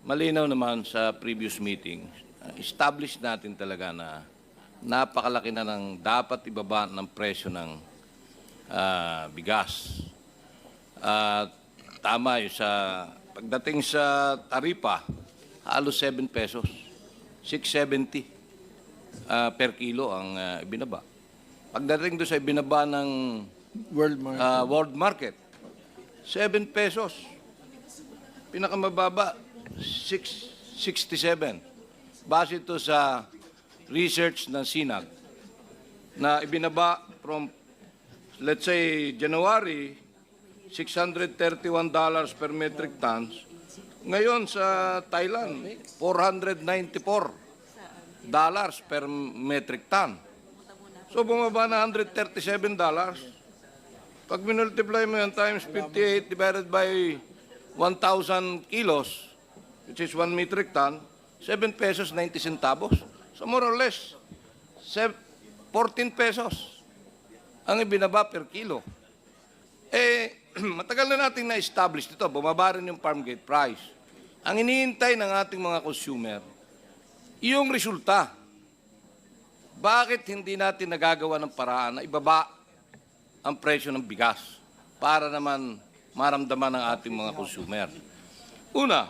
malinaw naman sa previous meeting, establish natin talaga na napakalaki na ng dapat ibaba ng presyo ng bigas. At tama yung pagdating sa taripa, halos 7 pesos, 6.70 per kilo ang ibinaba. Pagdating doon sa ibinaba ng world market, 7 pesos. Pinakamababa, 6.67. Base ito sa research ng SINAG na ibinaba from, let's say, January, $631 per metric tons. Ngayon sa Thailand, $494 per metric ton. So bumaba na $137. Pag minultiply mo yan times 58 divided by 1,000 kilos, which is 1 metric ton, 7 pesos 90 centavos. So more or less, 14 pesos ang ibinaba per kilo. Matagal na natin na-establish dito, bumaba rin yung farm gate price. Ang iniintay ng ating mga consumer, yung resulta. Bakit hindi natin nagagawa ng paraan na ibaba ang presyo ng bigas para naman maramdaman ng ating mga consumer? Una,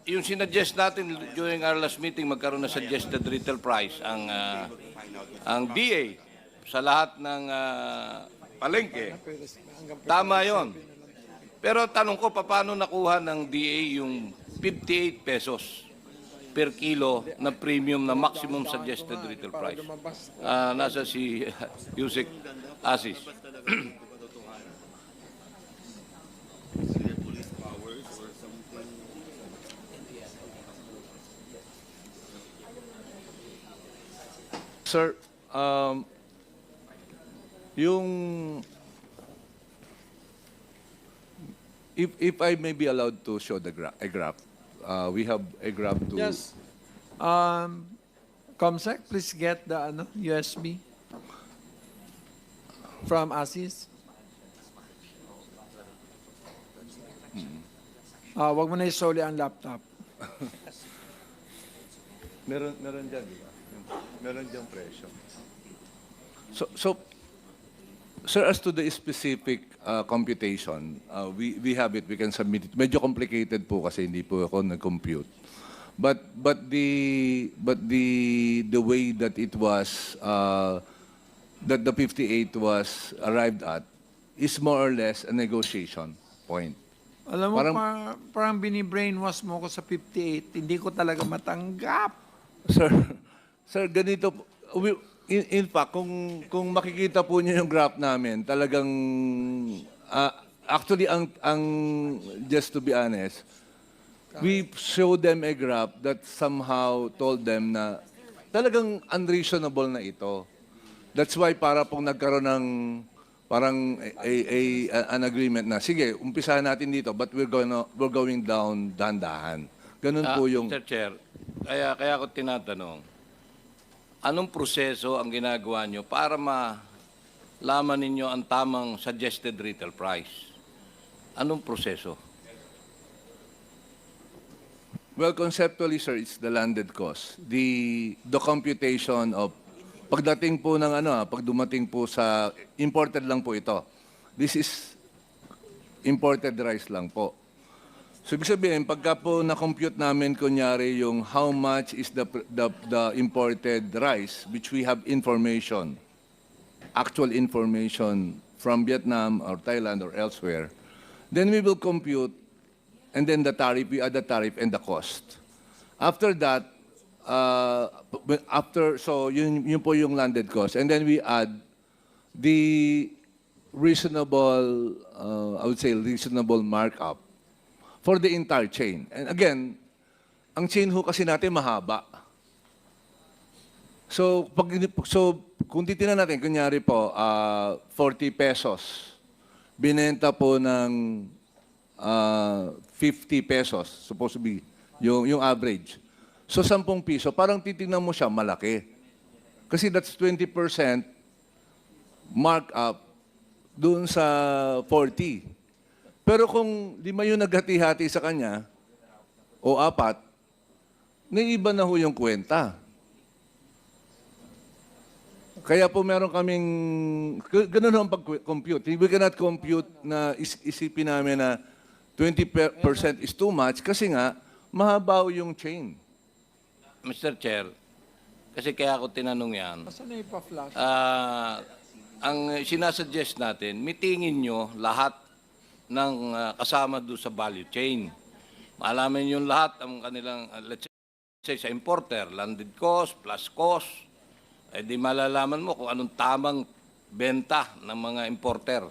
yung sinuggest natin during our last meeting, magkaroon na suggested retail price ang DA sa lahat ng palengke. Tama yon. Pero tanong ko, paano nakuha ng DA yung 58 pesos per kilo na premium na maximum suggested retail price? Nasa si Yusek Asis. Sir, yung if I may be allowed to show a graph, we have a graph to. Yes. Comsec, please get the USB from Asis. Wag mo na isoli ang laptop. Meron dyan, di ba? Meron dyan presyo. So, sir, as to the specific computation, we have it, we can submit it. Medyo complicated po kasi hindi po ako nag-compute. But the way that it was that the 58 was arrived at is more or less a negotiation point. Alam mo, parang bini-brainwash mo ko sa 58. Hindi ko talaga matanggap. Sir, ganito po. In fact, kung makikita po niyo yung graph namin, talagang actually just to be honest, we showed them a graph that somehow told them na talagang unreasonable na ito. That's why para pong nagkaroon ng parang an agreement na, sige, umpisahan natin dito, but we're going down dahan-dahan. Ganun po yung... Mr. Chair, kaya ako tinatanong, anong proseso ang ginagawa nyo para malaman ninyo ang tamang suggested retail price? Anong proseso? Well, conceptually, sir, it's the landed cost. The computation of pagdating po ng pag dumating po sa imported lang po ito. This is imported rice lang po. So ibig sabihin, pagka po na-compute namin kunyari yung how much is the imported rice, which we have information, actual information from Vietnam or Thailand or elsewhere, then we will compute, and then the tariff, we add the tariff and the cost. After that, so yun po yung landed cost, and then we add the reasonable, I would say reasonable markup for the entire chain. And again, ang chain ho kasi natin mahaba. So kung titingnan natin, kunyari po, 40 pesos, binenta po ng 50 pesos, supposed to be yung average. So 10 piso, parang titingnan mo siya, malaki. Kasi that's 20% markup doon sa 40. Pero kung 5 yung naghati-hati sa kanya, o 4, naiba na ho yung kwenta. Kaya po meron kaming, ganun ho ang pag-compute. We cannot compute na isipin namin na 20% is too much kasi nga, mahaba ho yung chain. Mr. Chair, kasi kaya ako tinanong yan, Basta na ipa-flash. ang sinasuggest natin, mitingin nyo lahat ng kasama doon sa value chain. Malaman yung lahat ang kanilang, let's say sa importer, landed cost plus cost, eh di malalaman mo kung anong tamang benta ng mga importer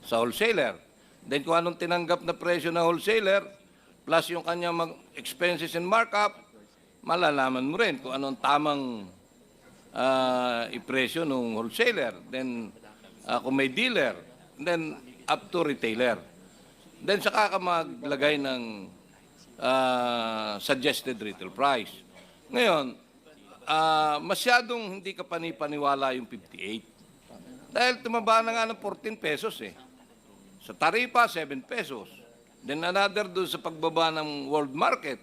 sa wholesaler. Then kung anong tinanggap na presyo ng wholesaler, plus yung kanyang expenses and markup, malalaman mo rin kung anong tamang ipresyo ng wholesaler. Then kung may dealer, then up to retailer. Then saka ka maglagay ng suggested retail price. Ngayon, masyadong hindi ka panipaniwala yung 58. Dahil tumaba na nga ng 14 pesos eh. Sa taripa, 7 pesos. Then another doon sa pagbaba ng world market,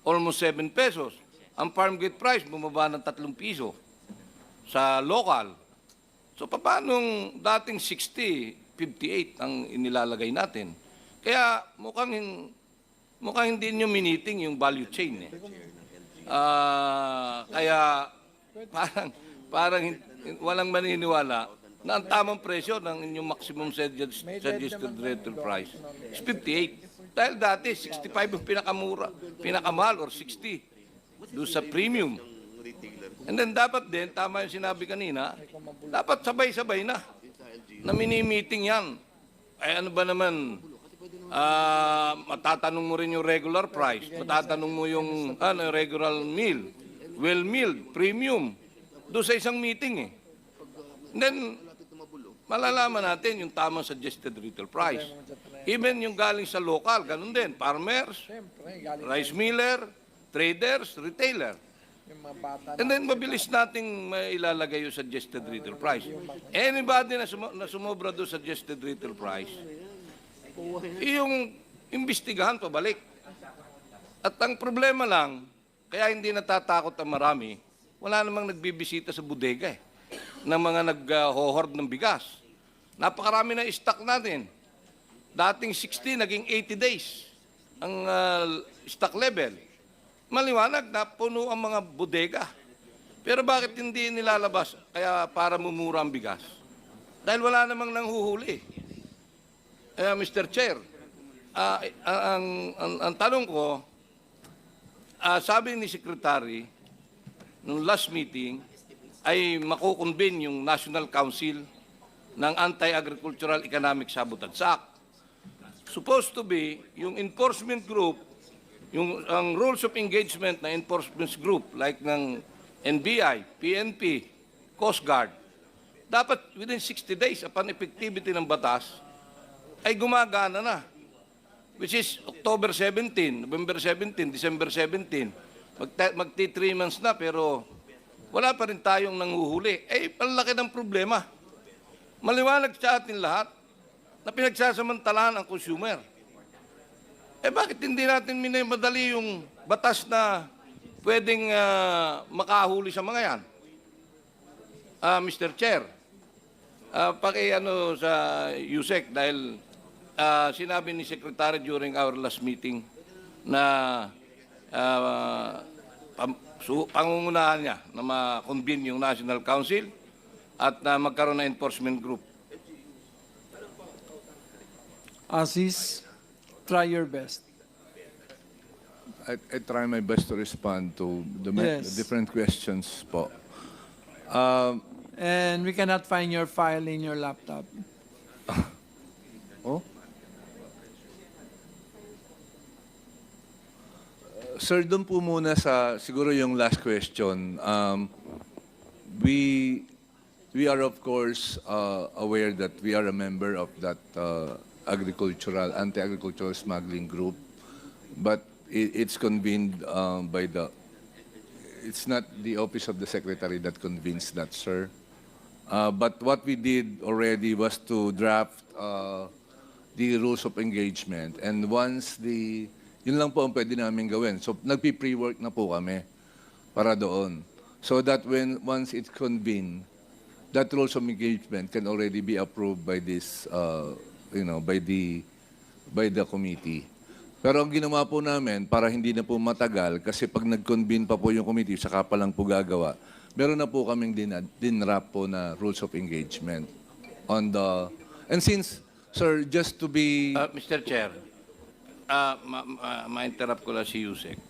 almost 7 pesos. Ang farm gate price, bumaba ng 3 piso sa local. So paano dating 60, 58 ang inilalagay natin? Kaya mukhang hindi nyo miniting yung value chain eh. Kaya parang walang maniniwala na ang tamang presyo ng inyong maximum suggested retail price is 58. Dahil dati, 65 yung pinakamahal or 60 doon sa premium. And then dapat din, tama yung sinabi kanina, dapat sabay-sabay na mini-meeting yan. Ay ano ba naman, matatanong mo rin yung regular price, matatanong mo yung regular meal, well meal, premium, doon sa isang meeting eh. And then, malalaman natin yung tamang suggested retail price. Even yung galing sa local, ganun din, farmers, rice miller, traders, retailer. Yung mga bata And then mabilis nating mailalagay yung suggested retail price. Anybody na sumobra doon sa suggested retail price, yung imbestigahan pabalik. At ang problema lang, kaya hindi natatakot ang marami, wala namang nagbibisita sa bodega eh, ng mga nag-hohord ng bigas. Napakarami na stock natin. Dating 60, naging 80 days ang stock level. Maliwanag na puno ang mga bodega. Pero bakit hindi nilalabas? Kaya para mumura ang bigas. Dahil wala namang nanghuhuli. Mr. Chair, ang tanong ko, sabi ni Secretary, nung last meeting, ay makukonvene yung National Council ng Anti-Agricultural Economic Sabotage Act. Supposed to be, yung enforcement group, ang rules of engagement na enforcement group, like ng NBI, PNP, Coast Guard, dapat within 60 days upon effectivity ng batas, ay gumagana na. Which is October 17, November 17, December 17. Magti 3 months na pero wala pa rin tayong nanguhuli. Eh, palaki ng problema. Maliwanag sa atin lahat na pinagsasamantalahan ang consumer. Eh bakit hindi natin minamadali yung batas na pwedeng makahuli sa mga yan? Mr. Chair, paki-ano sa USEC dahil sinabi ni Secretary during our last meeting na pangungunahan niya na ma-convene yung National Council at na magkaroon ng enforcement group. Aziz, try your best. I try my best to respond to the Yes. different questions po. And we cannot find your file in your laptop. Oh? Sir, doon po muna sa siguro yung last question. We are of course aware that we are a member of that anti-agricultural smuggling group, but it's convened by it's not the office of the secretary that convenes that, sir. But what we did already was to draft the rules of engagement. And once yun lang po ang pwede namin gawin. So nagpi-pre-work na po kami para doon. So that once it's convened, that rules of engagement can already be approved by this, by the committee. Pero ang ginawa po namin, para hindi na po matagal, kasi pag nag-convene pa po yung committee, saka pa lang po gagawa, meron na po kaming dinrap po na rules of engagement. And since, sir, just to be... Mr. Chair, ma-interrupt ko lang si Yusek.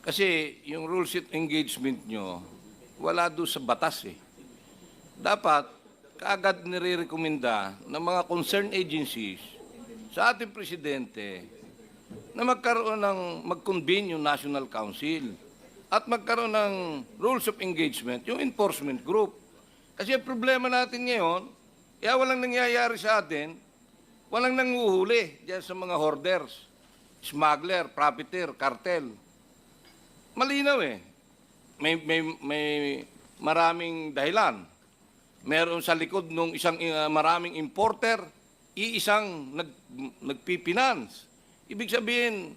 Kasi yung rules of engagement nyo, wala doon sa batas eh. Dapat, kaagad nire-recommenda ng mga concerned agencies sa ating presidente na mag-convene yung National Council at magkaroon ng rules of engagement yung enforcement group. Kasi ang problema natin ngayon, kaya walang nangyayari sa atin, walang nanguhuli diyan sa mga hoarders, smuggler, profiteer, cartel. Malinaw eh. May maraming dahilan. Meron sa likod ng isang maraming importer, iisang nagpipinance. Ibig sabihin,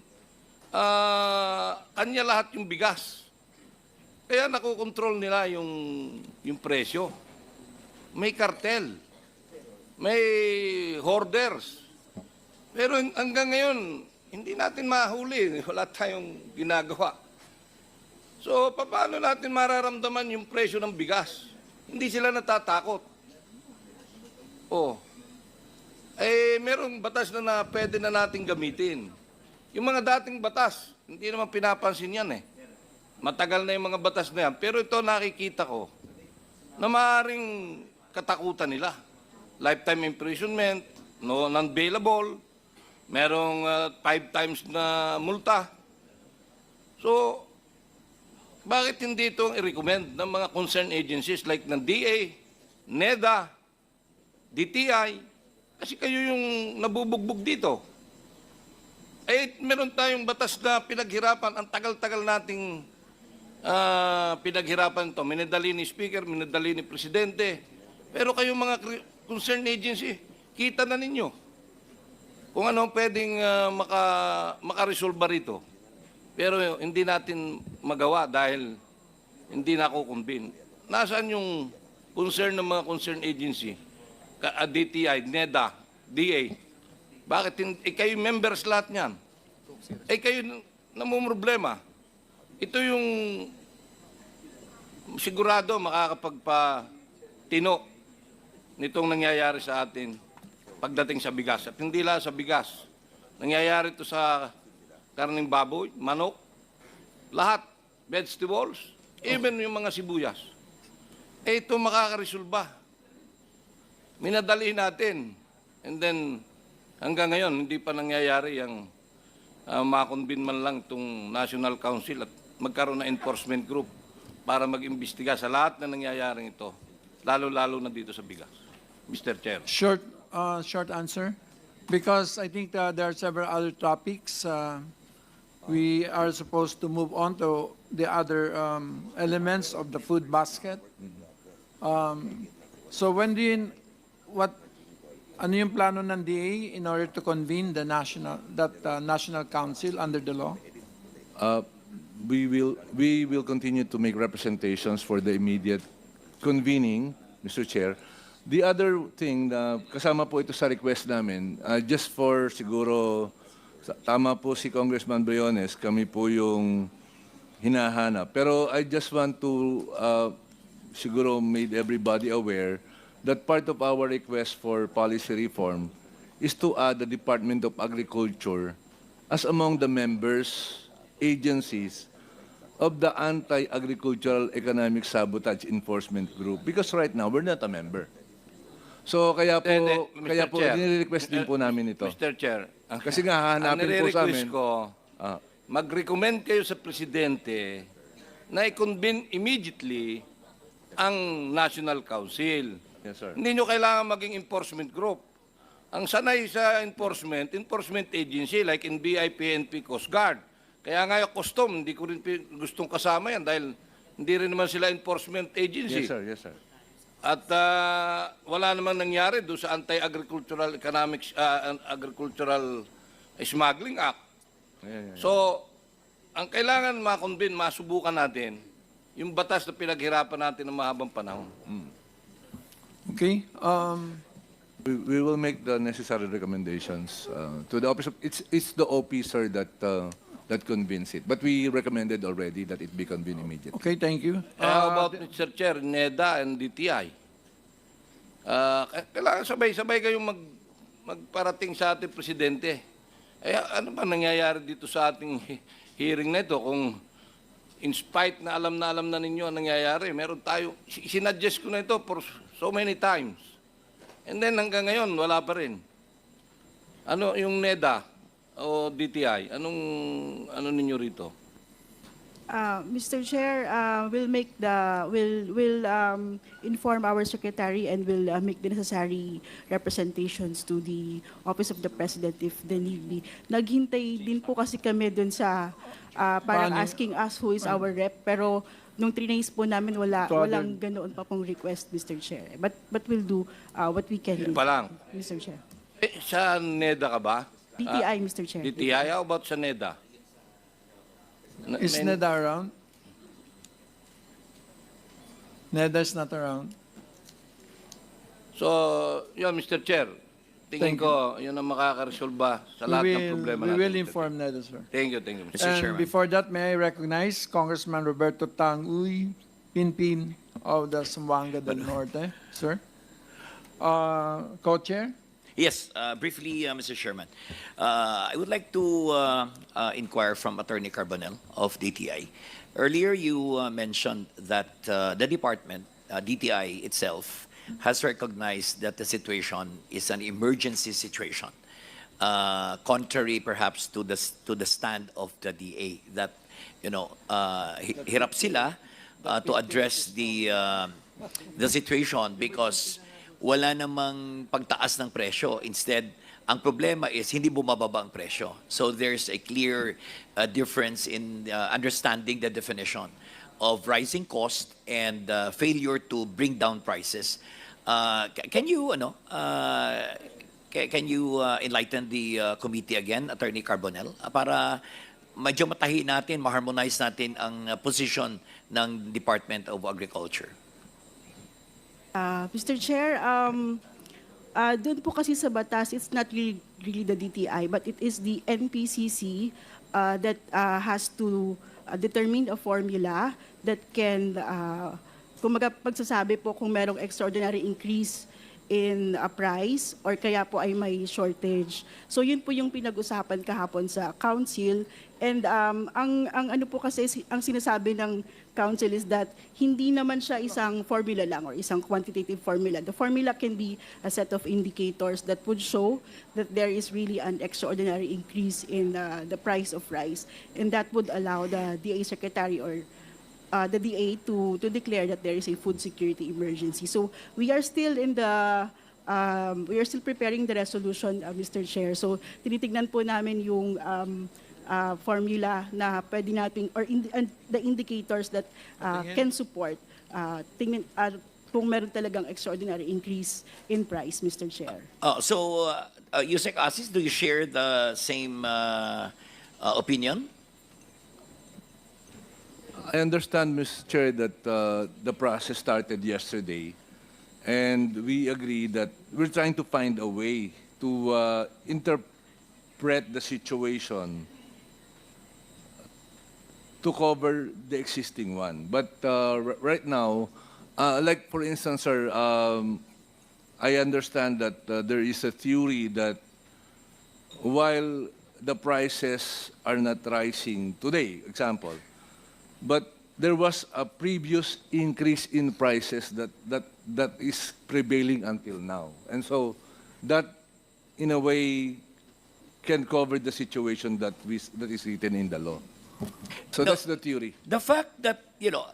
kanya lahat yung bigas. Kaya nakokontrol nila yung presyo. May kartel. May hoarders. Pero hanggang ngayon, hindi natin mahuli. Wala tayong ginagawa. So, paano natin mararamdaman yung presyo ng bigas? Hindi sila natatakot. Merong batas na pwede na natin gamitin. Yung mga dating batas, hindi naman pinapansin yan eh. Matagal na yung mga batas na yan. Pero ito nakikita ko na maaaring katakutan nila. Lifetime imprisonment, non-bailable, merong 5 times na multa. So, bakit hindi itong i-recommend ng mga concerned agencies like ng DA, NEDA, DTI? Kasi kayo yung nabubugbog dito. Meron tayong batas na pinaghirapan. Ang tagal-tagal nating pinaghirapan ito. Minadali ni Speaker, minadali ni Presidente. Pero kayong mga concerned agency, kita na ninyo kung ano pwedeng makaresolba rito. Pero hindi natin magawa dahil hindi nakukumbin. Nasaan yung concern ng mga concerned agency? DTI, NEDA, DA. Bakit? Kayo members lahat niyan. Kayo namumroblema. Ito yung sigurado makakapagpatino nitong nangyayari sa atin pagdating sa bigas. At hindi lang sa bigas. Nangyayari ito sa karning baboy, manok, lahat, vegetables, even yung mga sibuyas. Ito makakaresolba. Minadali natin. And then, hanggang ngayon, hindi pa nangyayari yung makonbin man lang itong National Council at magkaroon na enforcement group para mag-imbestiga sa lahat na nangyayaring ito, lalo-lalo na dito sa bigas. Mr. Chair. Short answer. Because I think there are several other topics. We are supposed to move on to the other elements of the food basket. So when ano yung plano ng DA in order to convene the National Council under the law? We will continue to make representations for the immediate convening, Mr. Chair. The other thing, kasama po ito sa request namin, just for siguro, tama po si Congressman Briones, kami po yung hinahanap. Pero I just want to siguro made everybody aware that part of our request for policy reform is to add the Department of Agriculture as among the members, agencies of the Anti-Agricultural Economic Sabotage Enforcement Group. Because right now, we're not a member. So kaya po nire-request din po namin ito. Mr. Chair, Kasi nga hahanapin po sa amin. ko, mag-recommend kayo sa Presidente na i-convene immediately ang National Council. Yes, sir. Hindi nyo kailangan maging enforcement group. Ang sanay sa enforcement agency like NBI, PNP, Coast Guard. Kaya nga yung custom, hindi ko rin gustong kasama yan dahil hindi rin naman sila enforcement agency. Yes, sir. Yes, sir. At wala namang nangyari doon sa Anti-Agricultural Economics, Agricultural Smuggling Act. So, ang kailangan masubukan natin, yung batas na pinaghirapan natin ng mahabang panahon. Okay. We will make the necessary recommendations to the office. It's the OP, sir, that convinced it. But we recommended already that it be convened immediately. Okay, thank you. How about, Mr. Chair, NEDA and DTI? Kailangan sabay-sabay kayong magparating sa ating presidente. Ano ba nangyayari dito sa ating hearing na ito kung in spite na alam na ninyo ang nangyayari, meron tayo, sinadjust ko na ito for so many times. And then hanggang ngayon, wala pa rin. Ano yung NEDA o DTI? Ano ninyo rito? Mr. Chair, we'll inform our secretary and will make the necessary representations to the Office of the President if the need be. Naghintay din po kasi kami dun sa parang Paano? asking us who is our rep, pero nung trinace po namin walang ganoon pa pong request, Mr. Chair. But we'll do what we can, Pa lang. Mr. Chair. Sa NEDA ka ba? DTI, Mr. Chair. DTI, how about sa NEDA? Is NEDA around? NEDA is not around. So, yun, Mr. Chair. Tingin Thank ko, yun ang makakaresolba sa lahat ng problema We natin. will inform NEDA, sir. Thank you, Mr. Mr. And Chairman. before that, may I recognize Congressman Roberto Tang Uy Pinpin of the Zamboanga del Norte, sir. Co-chair? Yes, briefly, Mr. Chairman. I would like to inquire from Attorney Carbonell of DTI. Earlier, you mentioned that the department, DTI itself, has recognized that the situation is an emergency situation, contrary perhaps to the stand of the DA that, hirap sila to address the situation because wala namang pagtaas ng presyo. Instead, ang problema is hindi bumababa ang presyo. So there's a clear difference in understanding the definition of rising cost and failure to bring down prices. Can you enlighten the committee again, Attorney Carbonell, para medyo matahi natin, ma-harmonize natin ang position ng Department of Agriculture? Mr. Chair, doon po kasi sa batas, it's not really the DTI, but it is the NPCC that has to determine a formula that can, kumaga pagsasabi po kung merong extraordinary increase in a price or kaya po ay may shortage. So yun po yung pinag-usapan kahapon sa council. And ang ano po kasi, ang sinasabi ng council is that hindi naman siya isang formula lang or isang quantitative formula. The formula can be a set of indicators that would show that there is really an extraordinary increase in the price of rice. And that would allow the DA secretary or the DA to declare that there is a food security emergency. So we are still preparing the resolution, Mr. Chair. So tinitignan po namin yung formula na pwede nating or the indicators that can support kung meron talagang extraordinary increase in price, Mr. Chair. So, Yusek Asis, do you share the same opinion? I understand, Mr. Chair, that the process started yesterday, and we agree that we're trying to find a way to interpret the situation to cover the existing one. But right now, like for instance, sir, I understand that there is a theory that while the prices are not rising today, example, but there was a previous increase in prices that is prevailing until now. And so that, in a way, can cover the situation that is written in the law. So No. that's the theory. The fact that,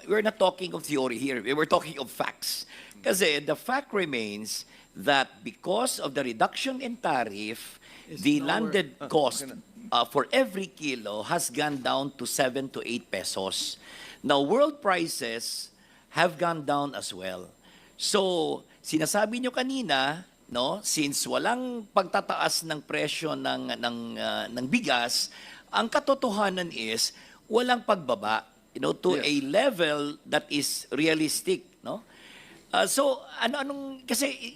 we're not talking of theory here, we're talking of facts. Kasi the fact remains that because of the reduction in tariff, the landed cost for every kilo has gone down to 7 to 8 pesos. Now, world prices have gone down as well. So, sinasabi nyo kanina, no, since walang pagtataas ng presyo ng bigas, ang katotohanan is walang pagbaba, to a level that is realistic, no? So anong kasi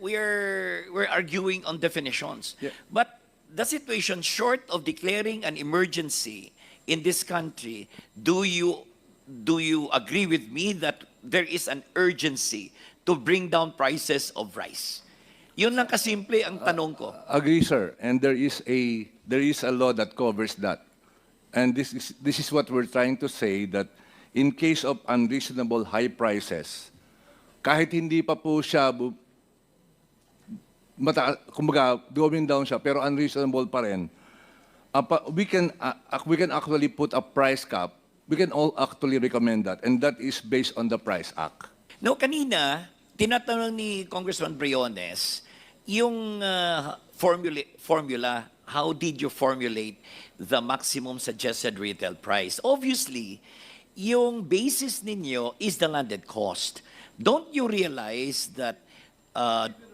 we're arguing on definitions. Yeah. But the situation short of declaring an emergency in this country, do you agree with me that there is an urgency to bring down prices of rice? Yun lang kasimple ang tanong ko. Agree, sir. And there is a law that covers that. And this is what we're trying to say, that in case of unreasonable high prices, kahit hindi pa po siya kumbaga going down siya pero unreasonable pa rin, we can actually put a price cap. We can all actually recommend that, and that is based on the Price Act. No, kanina, tinatanong ni Congressman Briones, yung formula, how did you formulate the maximum suggested retail price? Obviously, yung basis ninyo is the landed cost. Don't you realize that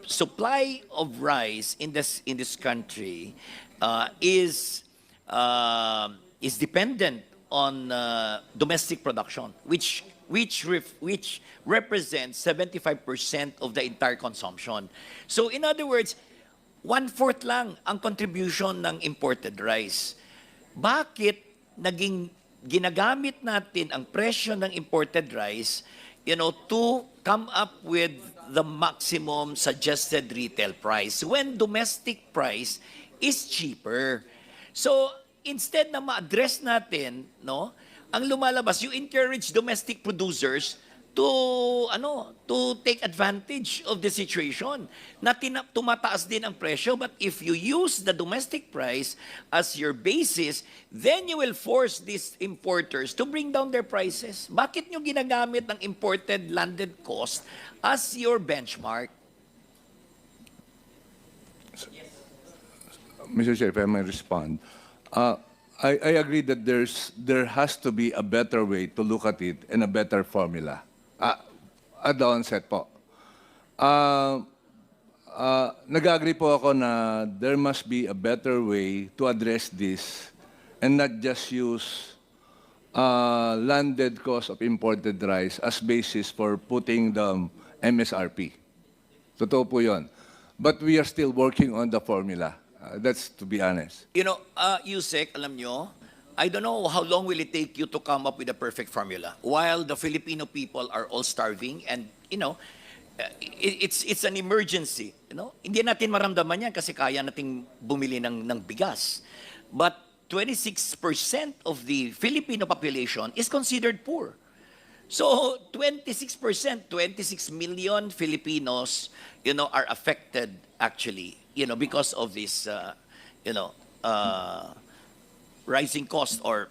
supply of rice in this country is dependent on domestic production, which represents 75% of the entire consumption. So in other words, 1/4 lang ang contribution ng imported rice. Bakit naging ginagamit natin ang presyo ng imported rice, to come up with the maximum suggested retail price when domestic price is cheaper? So instead na ma-address natin, no, ang lumalabas, you encourage domestic producers to take advantage of the situation. Na tumataas din ang presyo, but if you use the domestic price as your basis, then you will force these importers to bring down their prices. Bakit nyo ginagamit ang imported landed cost as your benchmark? Mr. Chair, if I may respond. I agree that there has to be a better way to look at it and a better formula. At the onset po. Nag-agree po ako na there must be a better way to address this and not just use landed cost of imported rice as basis for putting the MSRP. Totoo po yun. But we are still working on the formula. That's to be honest. Yusek, alam nyo, I don't know how long will it take you to come up with a perfect formula while the Filipino people are all starving and, it's an emergency. Hindi natin maramdaman yan kasi kaya nating bumili ng bigas. But 26% of the Filipino population is considered poor. So 26%, 26 million Filipinos, are affected actually, because of this, rising cost or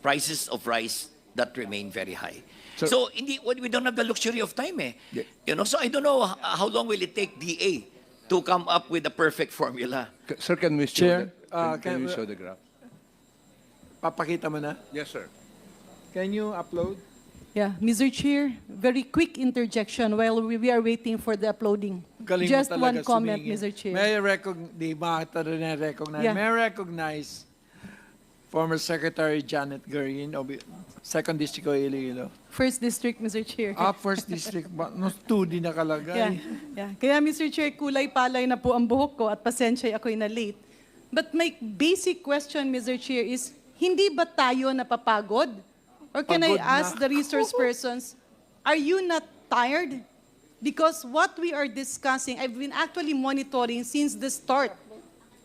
prices of rice that remain very high. So we don't have the luxury of time, eh. Yeah. So I don't know how long will it take DA to come up with the perfect formula. Sir, can we show, Chair, can we show the graph? Papakita mo na. Yes, sir. Can you upload? Yeah, Mr. Chair, very quick interjection while we are waiting for the uploading. Galing mo Just talaga one comment, sumingit. Mr. Chair. May recognize. Yeah. May recognize former Secretary Janet Garin of 2nd District of Iloilo. First District, Mr. Chair. First District ba? No, 2 Yeah, nakalagay. yeah. Kaya, Mr. Chair, kulay-palay na po ang buhok ko at pasensya ako'y na late. But my basic question, Mr. Chair, is hindi ba tayo napapagod? Or can I Pagod ask na. the resource persons, are you not tired? Because what we are discussing, I've been actually monitoring since the start,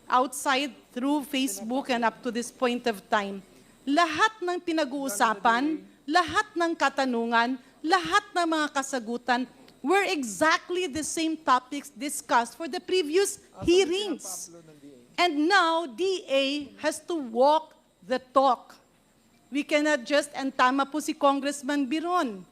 outside, through Facebook, and up to this point of time. Lahat ng pinag-uusapan, lahat ng katanungan, lahat ng mga kasagutan were exactly the same topics discussed for the previous hearings. And now, DA has to walk the talk. We cannot just, and tama po si Congressman Biron.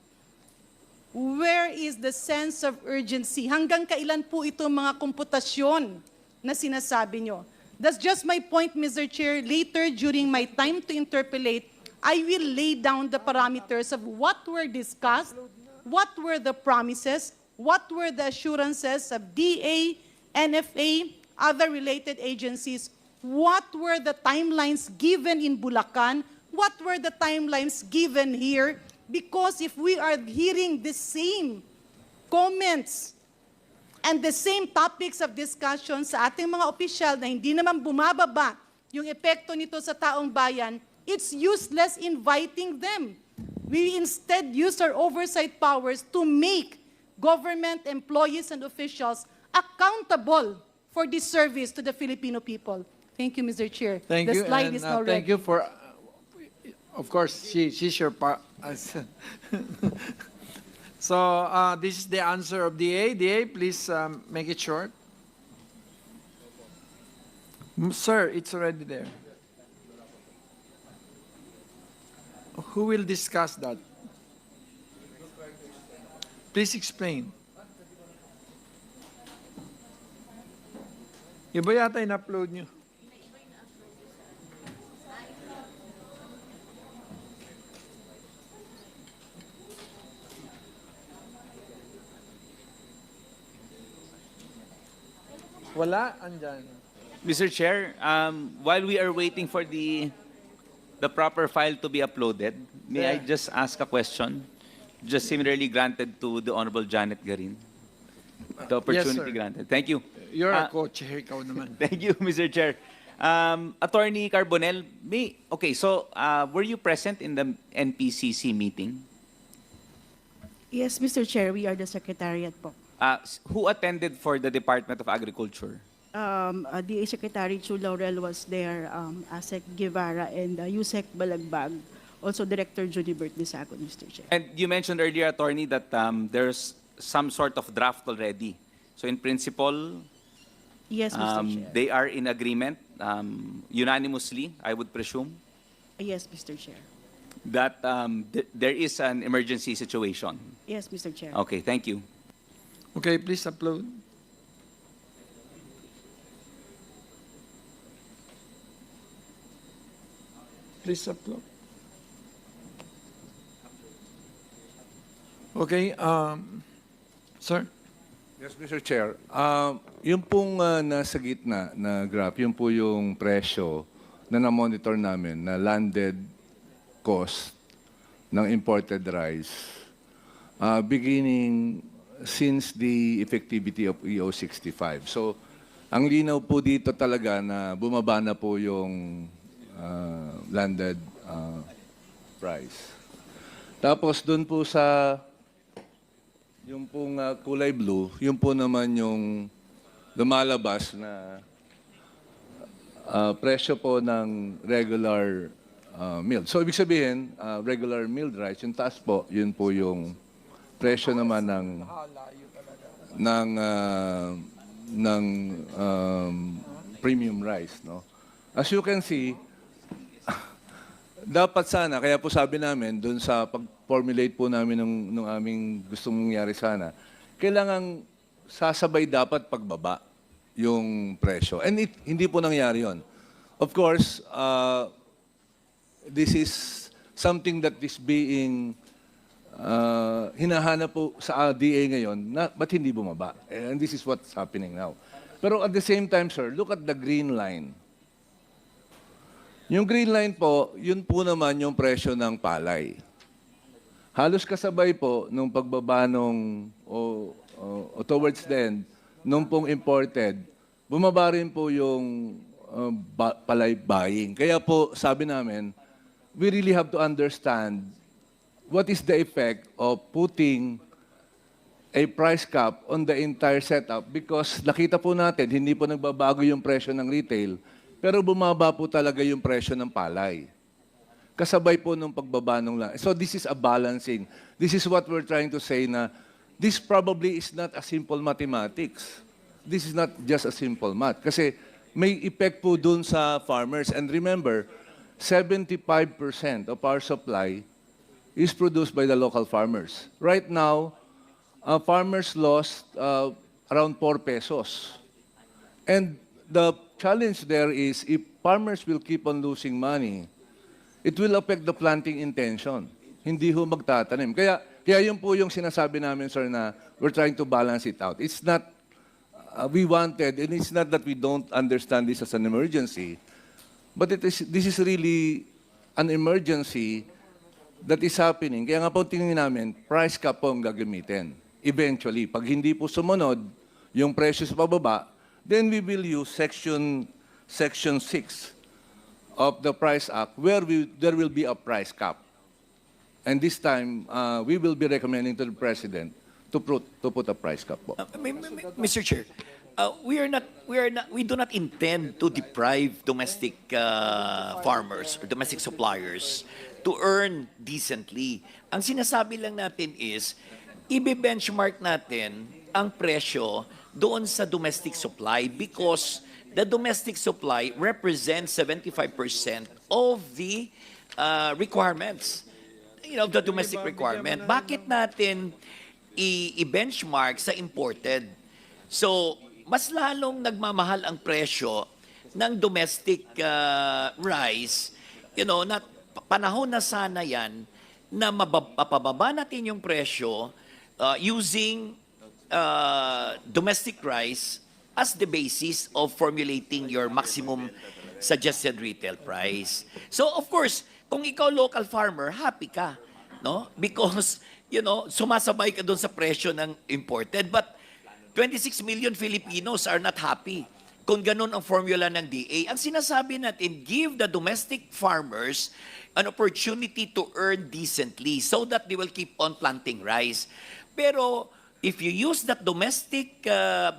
Where is the sense of urgency? Hanggang kailan po ito mga komputasyon na sinasabi nyo? That's just my point, Mr. Chair. Later, during my time to interpolate, I will lay down the parameters of what were discussed what were the promises, what were the assurances of DA, NFA, other related agencies, what were the timelines given in Bulacan, what were the timelines given here, because if we are hearing the same comments and the same topics of discussion sa ating mga opisyal na hindi naman bumababa yung epekto nito sa taong bayan, it's useless inviting them. We instead use our oversight powers to make government employees and officials accountable for this service to the Filipino people. Thank you, Mr. Chair. Thank The you, slide and is now thank ready. you for, of course, she's your So, this is the answer of DA. DA, please make it short. Sir, it's already there. Who will discuss that? Please explain. Iba yata in-upload nyo. Wala, andyan. Mr. Chair, while we are waiting for the proper file to be uploaded, may I just ask a question? Just similarly granted to the Honorable Janet Garin. The opportunity sir. granted. Thank you. You're a Ah, co-chair, ikaw naman. Thank you, Mr. Chair. Attorney Carbonell, so were you present in the NPCC meeting? Yes, Mr. Chair, we are the secretariat po. Who attended for the Department of Agriculture? DA Secretary Chu Laurel was there, Asek Guevara, and Yusek Balagbag, also Director Junibert Disagon, Mr. Chair. And you mentioned earlier, Attorney, that there's some sort of draft already. So in principle, Yes, Mr. Chair. they are in agreement unanimously, I would presume, Yes, Mr. Chair. that there is an emergency situation. Yes, Mr. Chair. Okay, thank you. Okay, please upload. Please upload. Okay, sir? Yes, Mr. Chair. Yung pong nasa gitna na graph, yun po yung presyo na na-monitor namin na landed cost ng imported rice beginning since the effectivity of EO 65. So, ang linaw po dito talaga na bumaba na po yung landed price. Tapos doon po sa yung pong kulay blue, yun po naman yung lumalabas na presyo po ng regular milled. So, ibig sabihin, regular milled rice, yung taas po, yun po yung presyo naman ng premium rice, no? As you can see, dapat sana, kaya po sabi namin, dun sa pag-formulate po namin ng aming gustong mangyari sana, kailangang sasabay dapat pagbaba yung presyo. And hindi po nangyari yon. Of course, this is something that is being hinahanap po sa DA ngayon, ba't hindi bumaba? And this is what's happening now. Pero at the same time, sir, look at the green line. Yung green line po, yun po naman yung presyo ng palay. Halos kasabay po nung pagbaba nung, o towards the end, nung pong imported, bumaba rin po yung palay buying. Kaya po, sabi namin, we really have to understand what is the effect of putting a price cap on the entire setup because nakita po natin, hindi po nagbabago yung presyo ng retail, pero bumaba po talaga yung presyo ng palay. Kasabay po nung pagbaba nung lang. So this is a balancing. This is what we're trying to say na this probably is not a simple mathematics. This is not just a simple math. Kasi may effect po dun sa farmers. And remember, 75% of our supply is produced by the local farmers. Right now, farmers lost around 4 pesos. And the challenge there is if farmers will keep on losing money, it will affect the planting intention. Hindi ho magtatanim. Kaya Kaya yun po yung sinasabi namin, sir, na we're trying to balance it out. It's not, we wanted, and it's not that we don't understand this as an emergency, but this is really an emergency that is happening. Kaya nga po tingin namin, price cap po ang gagamitin. Eventually, pag hindi po sumunod, yung presyo sa pababa, then we will use Section 6 of the Price Act where there will be a price cap. And this time, we will be recommending to the President to put a price cap po. Mr. Chair, we do not intend to deprive domestic farmers or domestic suppliers to earn decently. Ang sinasabi lang natin is, i-benchmark natin ang presyo doon sa domestic supply because the domestic supply represents 75% of the requirements, the domestic requirement. Bakit natin i-benchmark sa imported? So, mas lalong nagmamahal ang presyo ng domestic rice, na panahon na sana yan na mapababa natin yung presyo using domestic rice as the basis of formulating your maximum suggested retail price. So, of course, kung ikaw local farmer, happy ka, no? Because, sumasabay ka doon sa presyo ng imported. But 26 million Filipinos are not happy kung ganun ang formula ng DA. Ang sinasabi natin, give the domestic farmers an opportunity to earn decently so that they will keep on planting rice. Pero if you use that domestic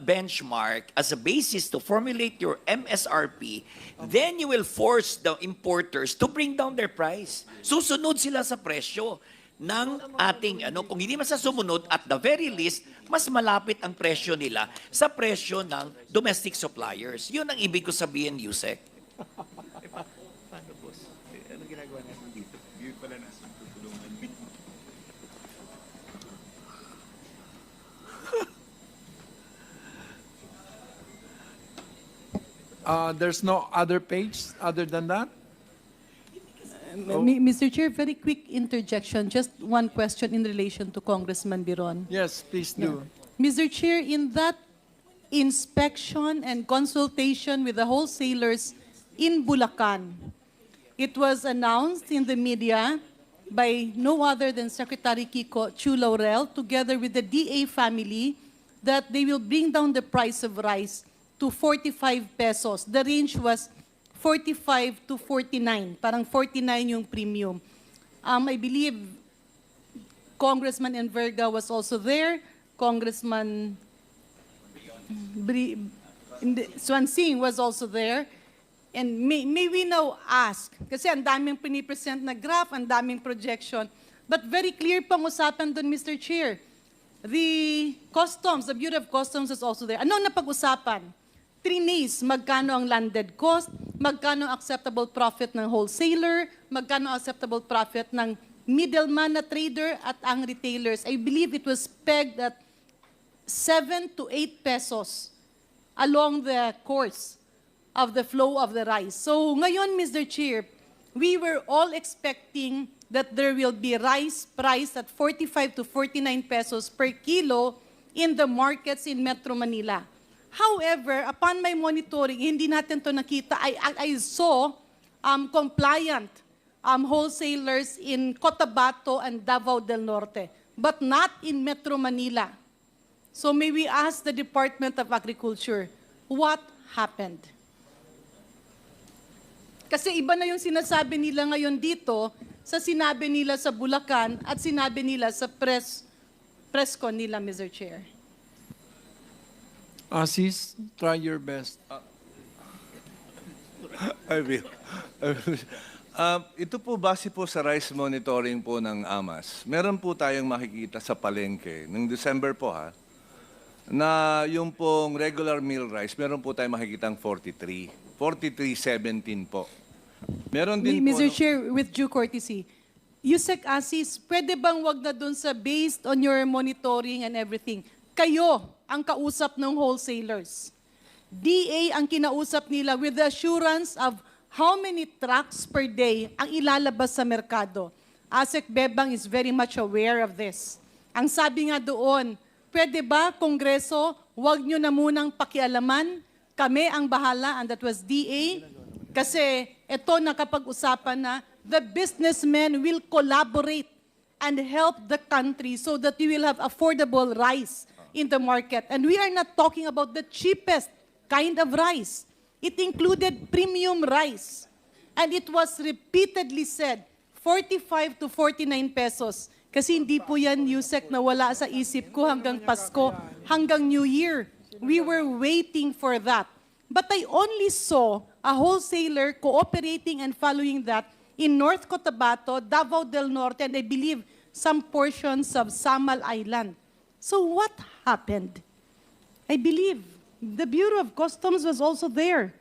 benchmark as a basis to formulate your MSRP, then you will force the importers to bring down their price. Susunod sila sa presyo ng ating, kung hindi man sa sumunod, at the very least, mas malapit ang presyo nila sa presyo ng domestic suppliers. Yun ang ibig ko sabihin, Yusek. There's no other page other than that? Mr. Chair, very quick interjection. Just one question in relation to Congressman Biron. Yes, please do. Mr. Chair, in that inspection and consultation with the wholesalers in Bulacan, it was announced in the media by no other than Secretary Kiko Chu Laurel, together with the DA family, that they will bring down the price of rice to 45 pesos. The range was 45 to 49. Parang 49 yung premium. I believe Congressman Enverga was also there. Congressman Swansing was also there. And may we now ask, kasi ang daming pinipresent na graph, ang daming projection, but very clear pang usapan doon, Mr. Chair. The customs, the Bureau of Customs is also there. Ano na pag-usapan? 3 Ds, magkano ang landed cost, magkano ang acceptable profit ng wholesaler, magkano ang acceptable profit ng middleman na trader at ang retailers. I believe it was pegged at 7 to 8 pesos along the course of the flow of the rice. So ngayon, Mr. Chair, we were all expecting that there will be rice priced at 45 to 49 pesos per kilo in the markets in Metro Manila. However, upon my monitoring, hindi natin to nakita. I saw compliant wholesalers in Cotabato and Davao del Norte, but not in Metro Manila. So may we ask the Department of Agriculture, what happened? Kasi iba na yung sinasabi nila ngayon dito sa sinabi nila sa Bulacan at sinabi nila sa presscon nila, Mr. Chair. Asis, try your best. I will. Ito po base po sa rice monitoring po ng AMAS. Meron po tayong makikita sa palengke ng December po na yung pong regular meal rice, meron po tayong makikitang 43. 43.17 po. Meron din po... Mr. Chair, with due courtesy, Yusek Asis, pwede bang wag na dun sa based on your monitoring and everything, kayo ang kausap ng wholesalers. DA ang kinausap nila with the assurance of how many trucks per day ang ilalabas sa merkado. ASEC Bebang is very much aware of this. Ang sabi nga doon, pwede ba, Kongreso, huwag nyo na munang pakialaman, kami ang bahala, and that was DA, kasi ito nakapag-usapan na the businessmen will collaborate and help the country so that we will have affordable rice in the market. And we are not talking about the cheapest kind of rice. It included premium rice. And it was repeatedly said, 45 to 49 pesos. Kasi hindi po yan, Yusek, na wala sa isip ko hanggang Pasko, hanggang New Year. We were waiting for that. But I only saw a wholesaler cooperating and following that in North Cotabato, Davao del Norte, and I believe some portions of Samal Island. So what happened? I believe the Bureau of Customs was also there.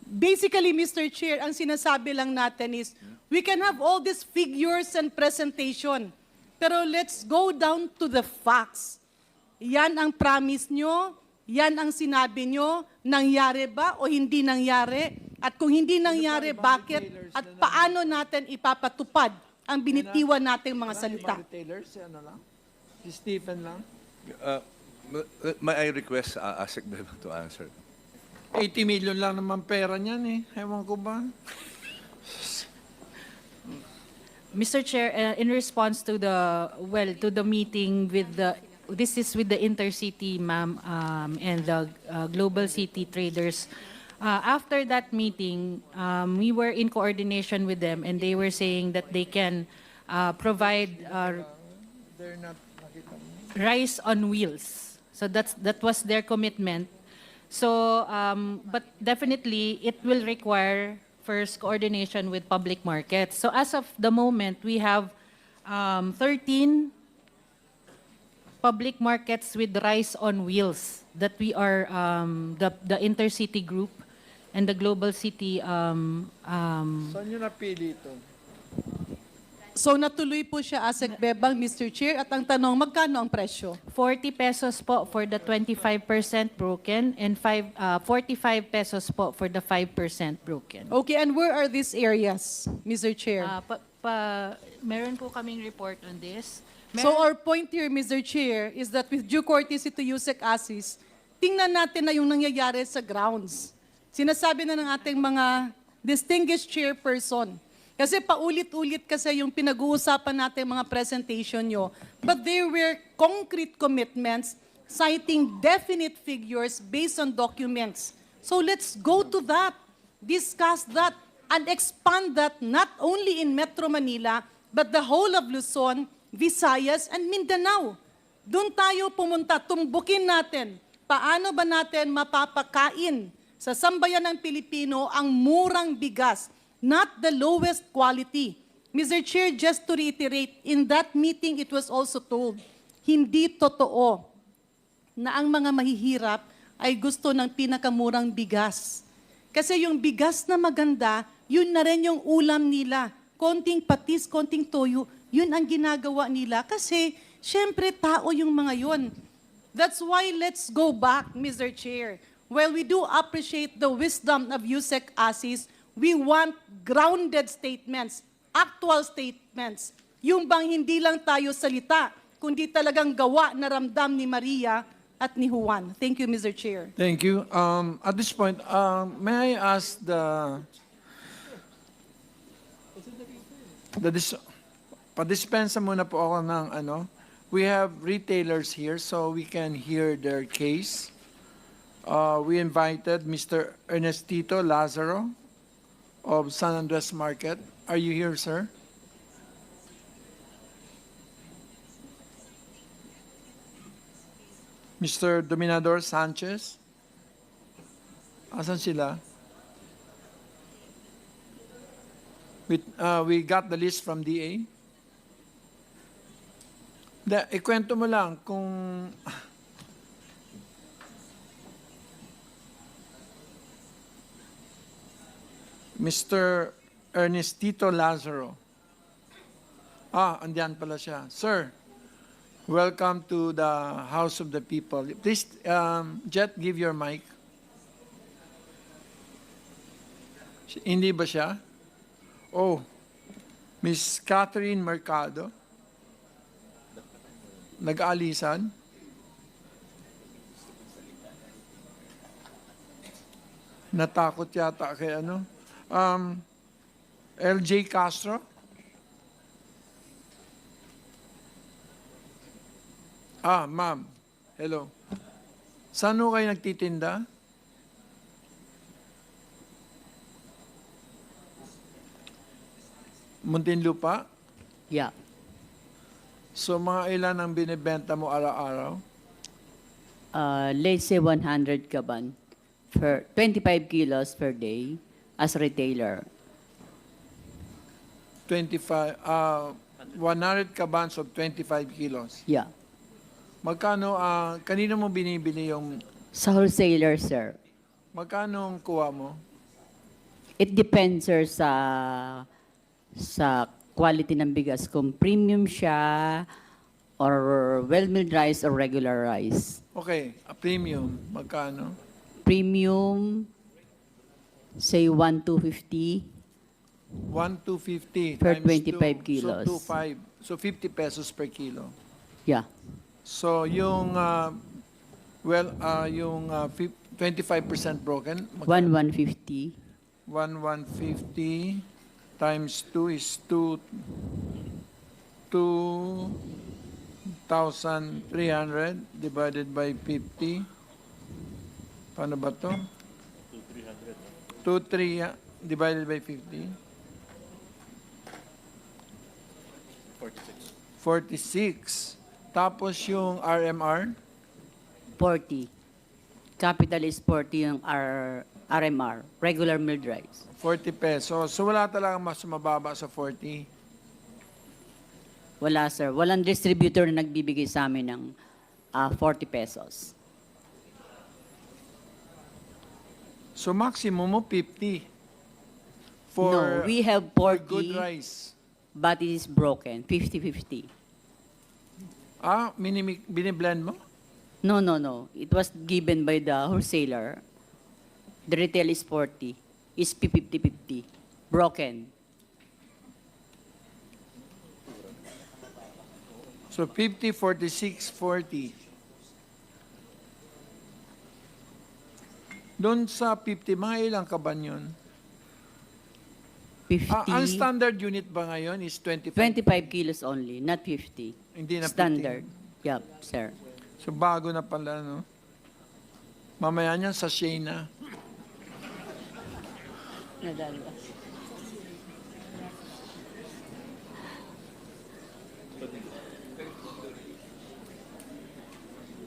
Basically, Mr. Chair, ang sinasabi lang natin is, we can have all these figures and presentation, pero let's go down to the facts. Yan ang promise nyo, yan ang sinabi nyo, nangyari ba o hindi nangyari? At kung hindi nangyari, bakit? At paano natin ipapatupad ang binitiwan nating mga salita? Retailer, si ano lang? Si Stephen lang? May I request ASEC to answer? 80 million lang naman pera niyan eh. Ewan ko ba? Mr. Chair, in response to the meeting with this is with the Intercity, ma'am, and the Global City traders. After that meeting, we were in coordination with them, and they were saying that they can provide They're not rice on wheels. So that was their commitment. So, but definitely it will require first coordination with public markets. So as of the moment, we have 13 public markets with rice on wheels that we are the Intercity Group and the Global City. Saan nyo napili ito? So natuloy po siya, ASEC Bebang, Mr. Chair, at ang tanong, magkano ang presyo? 40 pesos po for the 25% broken and 45 pesos po for the 5% broken. Okay, and where are these areas, Mr. Chair? Meron po kaming report on this. So our point here, Mr. Chair, is that with due courtesy to Yusek Asis, tingnan natin na yung nangyayari sa grounds. Sinasabi na ng ating mga distinguished chairperson. Kasi paulit-ulit kasi yung pinag-uusapan natin mga presentation nyo. But there were concrete commitments citing definite figures based on documents. So let's go to that, discuss that, and expand that not only in Metro Manila, but the whole of Luzon, Visayas, and Mindanao. Doon tayo pumunta, tumbukin natin. Paano ba natin mapapakain sa sambayan ng Pilipino ang murang bigas, not the lowest quality. Mr. Chair, just to reiterate, in that meeting it was also told, hindi totoo na ang mga mahihirap ay gusto ng pinakamurang bigas. Kasi yung bigas na maganda, yun na rin yung ulam nila. Konting patis, konting toyo, yun ang ginagawa nila. Kasi, syempre, tao yung mga yun. That's why let's go back, Mr. Chair. While we do appreciate the wisdom of Yusek Asis, we want grounded statements, actual statements. Yung bang hindi lang tayo salita, kundi talagang gawa na ramdam ni Maria at ni Juan. Thank you, Mr. Chair. Thank you. At this point, may I ask padispensa muna po ako ng ano. We have retailers here so we can hear their case. We invited Mr. Ernestito Lazaro of San Andres Market. Are you here, sir? Mr. Dominador Sanchez? Asan sila? We got the list from DA. Ikwento mo lang kung Mr. Ernestito Lazaro. Andiyan pala siya. Sir, welcome to the House of the People. Please, Jet, give your mic. Hindi ba siya? Oh, Miss Catherine Mercado. nag-aalisan? Natakot yata kay ano? LJ Castro? Ma'am. Hello. Saan ho kayo nagtitinda? Muntinlupa? Yeah. So mga ilan ang binibenta mo araw-araw? Let's say 100 kaban for 25 kilos per day as retailer. 100 kabans of 25 kilos. Yeah. Magkano, kanino mo binibili yung, Sa wholesaler, sir. magkano ang kuha mo? It depends, sir, sa quality ng bigas. Kung premium siya, or well-milled rice or regular rice. Okay, a premium, magkano? Premium, say 1,250. 1,250 Per times 25 2, kilos. So 2,500. So 50 pesos per kilo. Yeah. So yung, yung 25% broken, 1,150. 1,150 times 2 is 2,300 divided by 50. Paano ba to? 2,300 divided by 50. 46. Tapos yung RMR, 40. Capital is 40 yung RMR, regular milled rice. 40 pesos. So wala talagang mas mababa sa 40. Wala, sir. Walang distributor na nagbibigay sa amin ng 40 pesos. So maximum mo 50. No, we have for good 40, rice. but it is broken. 50-50. Biniblend mo? No, no, no. It was given by the wholesaler. The retail is 40. Is 50-50. Broken. So 50, 46, 40. Doon sa 50, mga ilang kaban yun? 50. Ang standard unit ba ngayon is 25? 25 kilos only, not 50. Hindi na 50. Standard. Yep, sir. So bago na pala, no? Mamaya niyan sa Shayna.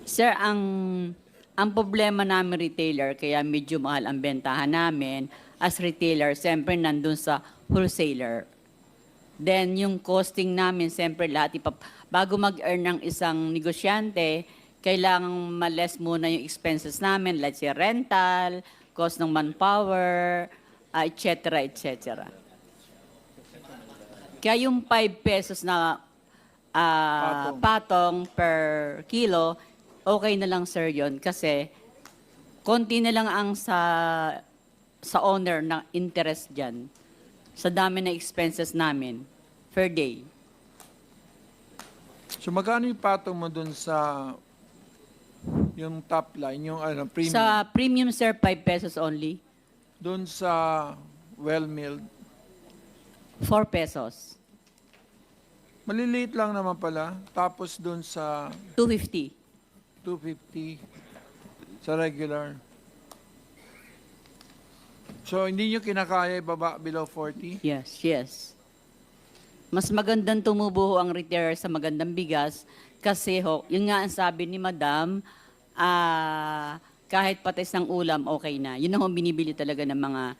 Sir, ang problema namin retailer, kaya medyo mahal ang bentahan namin, as retailer, siyempre nandun sa wholesaler. Then yung costing namin, siyempre lahat, bago mag-earn ng isang negosyante, kailangang ma-less muna yung expenses namin, let's say rental, cost ng manpower, etc., etc. Kaya yung 5 pesos na patong per kilo, okay na lang, sir, yon kasi konti na lang ang sa owner na interest dyan sa dami na expenses namin per day. So magkano yung patong mo dun sa yung top line, yung premium? Sa premium, sir, 5 pesos only. Dun sa well-milled, 4 pesos. maliliit lang naman pala. Tapos dun sa 250. 250 sa regular. So hindi nyo kinakaya ibaba below 40? Yes, yes. Mas magandang tumubo ang retailer sa magandang bigas kasi yun nga ang sabi ni Madam, kahit patis ng ulam, okay na. Yun ang binibili talaga ng mga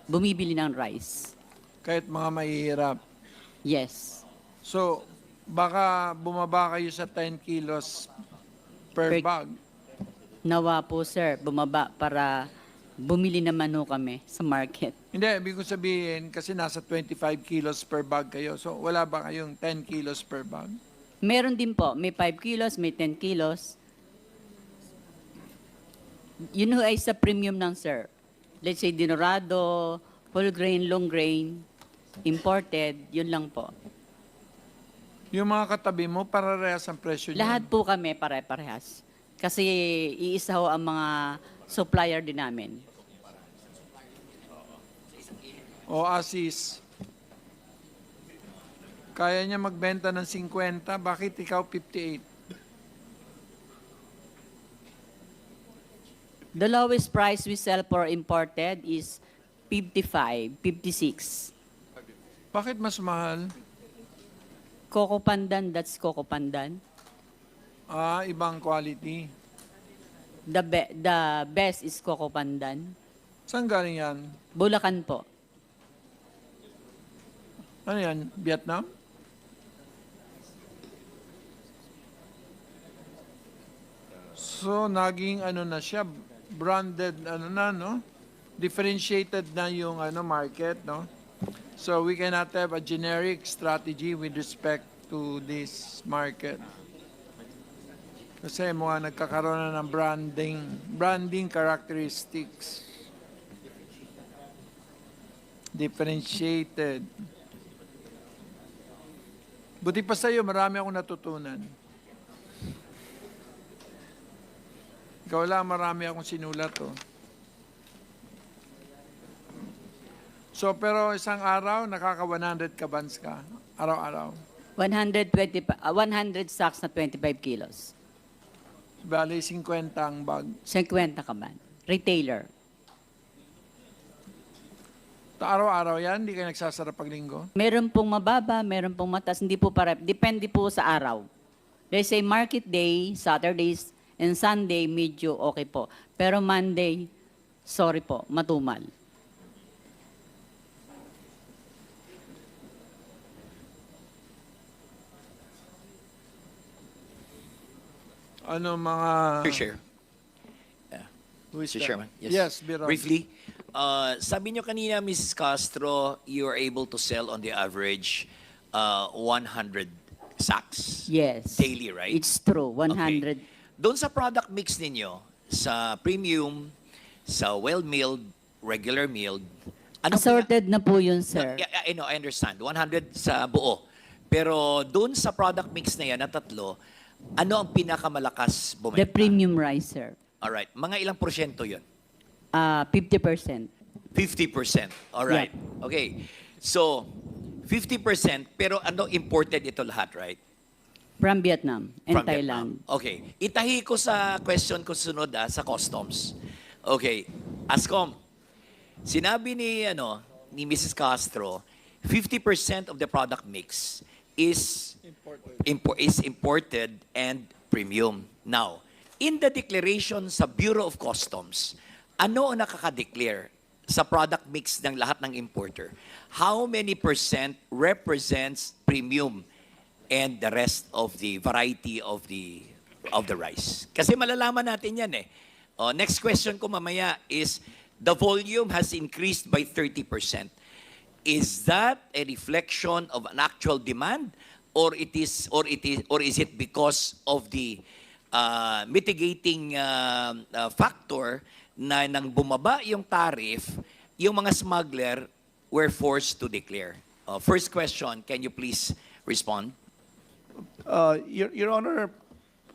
bumibili ng rice. Kahit mga mahihirap. Yes. So, baka bumaba kayo sa 10 kilos per Per- bag. Nawa po, sir, bumaba para bumili naman ho kami sa market. Hindi, ibig ko sabihin, kasi nasa 25 kilos per bag kayo. So, wala ba kayong 10 kilos per bag? Meron din po, may 5 kilos, may 10 kilos. Yun ho ay sa premium ng sir. Let's say dinorado, whole grain, long grain, imported, yun lang po. Yung mga katabi mo, parehas ang presyo niyan. Lahat po kami pare-parehas. Kasi iisa ho ang mga supplier din namin. O Asis, kaya niya magbenta ng 50, bakit ikaw 58? The lowest price we sell for imported is 55, 56. Bakit mas mahal? Coco Pandan, that's Coco Pandan. Ibang quality. The best is Coco Pandan. Saan galing yan? Bulacan po. Ano yan? Vietnam? So, naging ano na siya, branded, ano na, no? Differentiated na yung market, no? So, we cannot have a generic strategy with respect to this market. Kasi mga nagkakaroon na ng branding characteristics. Differentiated. Buti pa sa'yo, marami akong natutunan. Ikaw lang, marami akong sinulat, oh. So, pero isang araw, nakaka-100 kabans ka. Araw-araw. 100 sacks na 25 kilos. Bali, 50 ang bag. 50 ka man. Retailer. Araw-araw yan, hindi kayo nagsasara pag linggo. Meron pong mababa, meron pong mataas. Hindi po para, depende po sa araw. There's a market day, Saturdays, and Sunday, medyo okay po. Pero Monday, sorry po, matumal. Ano mga... Mr. Chair. Who is Mr. that? Chairman. Yes, Biron. Briefly, sabi nyo kanina, Mrs. Castro, you are able to sell on the average 100 sacks Yes. daily, right? It's true, 100. Okay. Doon sa product mix ninyo, sa premium, sa well-milled, regular milled, anong Assorted na po yun, sir. Yeah, I know, I understand. 100 sa buo. Pero doon sa product mix na yan, na tatlo, ano ang pinakamalakas bumenta? The premium rice, sir. Alright. Mga ilang porsyento yun? 50%. 50%. Alright. Okay. So, 50%, pero ano imported ito lahat, right? From Vietnam and From Thailand. Vietnam. Okay. Itahi ko sa question ko sunod sa customs. Okay. Ascom, sinabi ni Mrs. Castro, 50% of the product mix is imported and premium. Now, in the declaration sa Bureau of Customs, ano ang nakaka-declare sa product mix ng lahat ng importer? How many percent represents premium and the rest of the variety of the rice? Kasi malalaman natin yan eh. Next question ko mamaya is, the volume has increased by 30%. Is that a reflection of an actual demand, or is it because of the mitigating factor na nang bumaba yung tariff, yung mga smuggler were forced to declare? First question, can you please respond? Your Honor,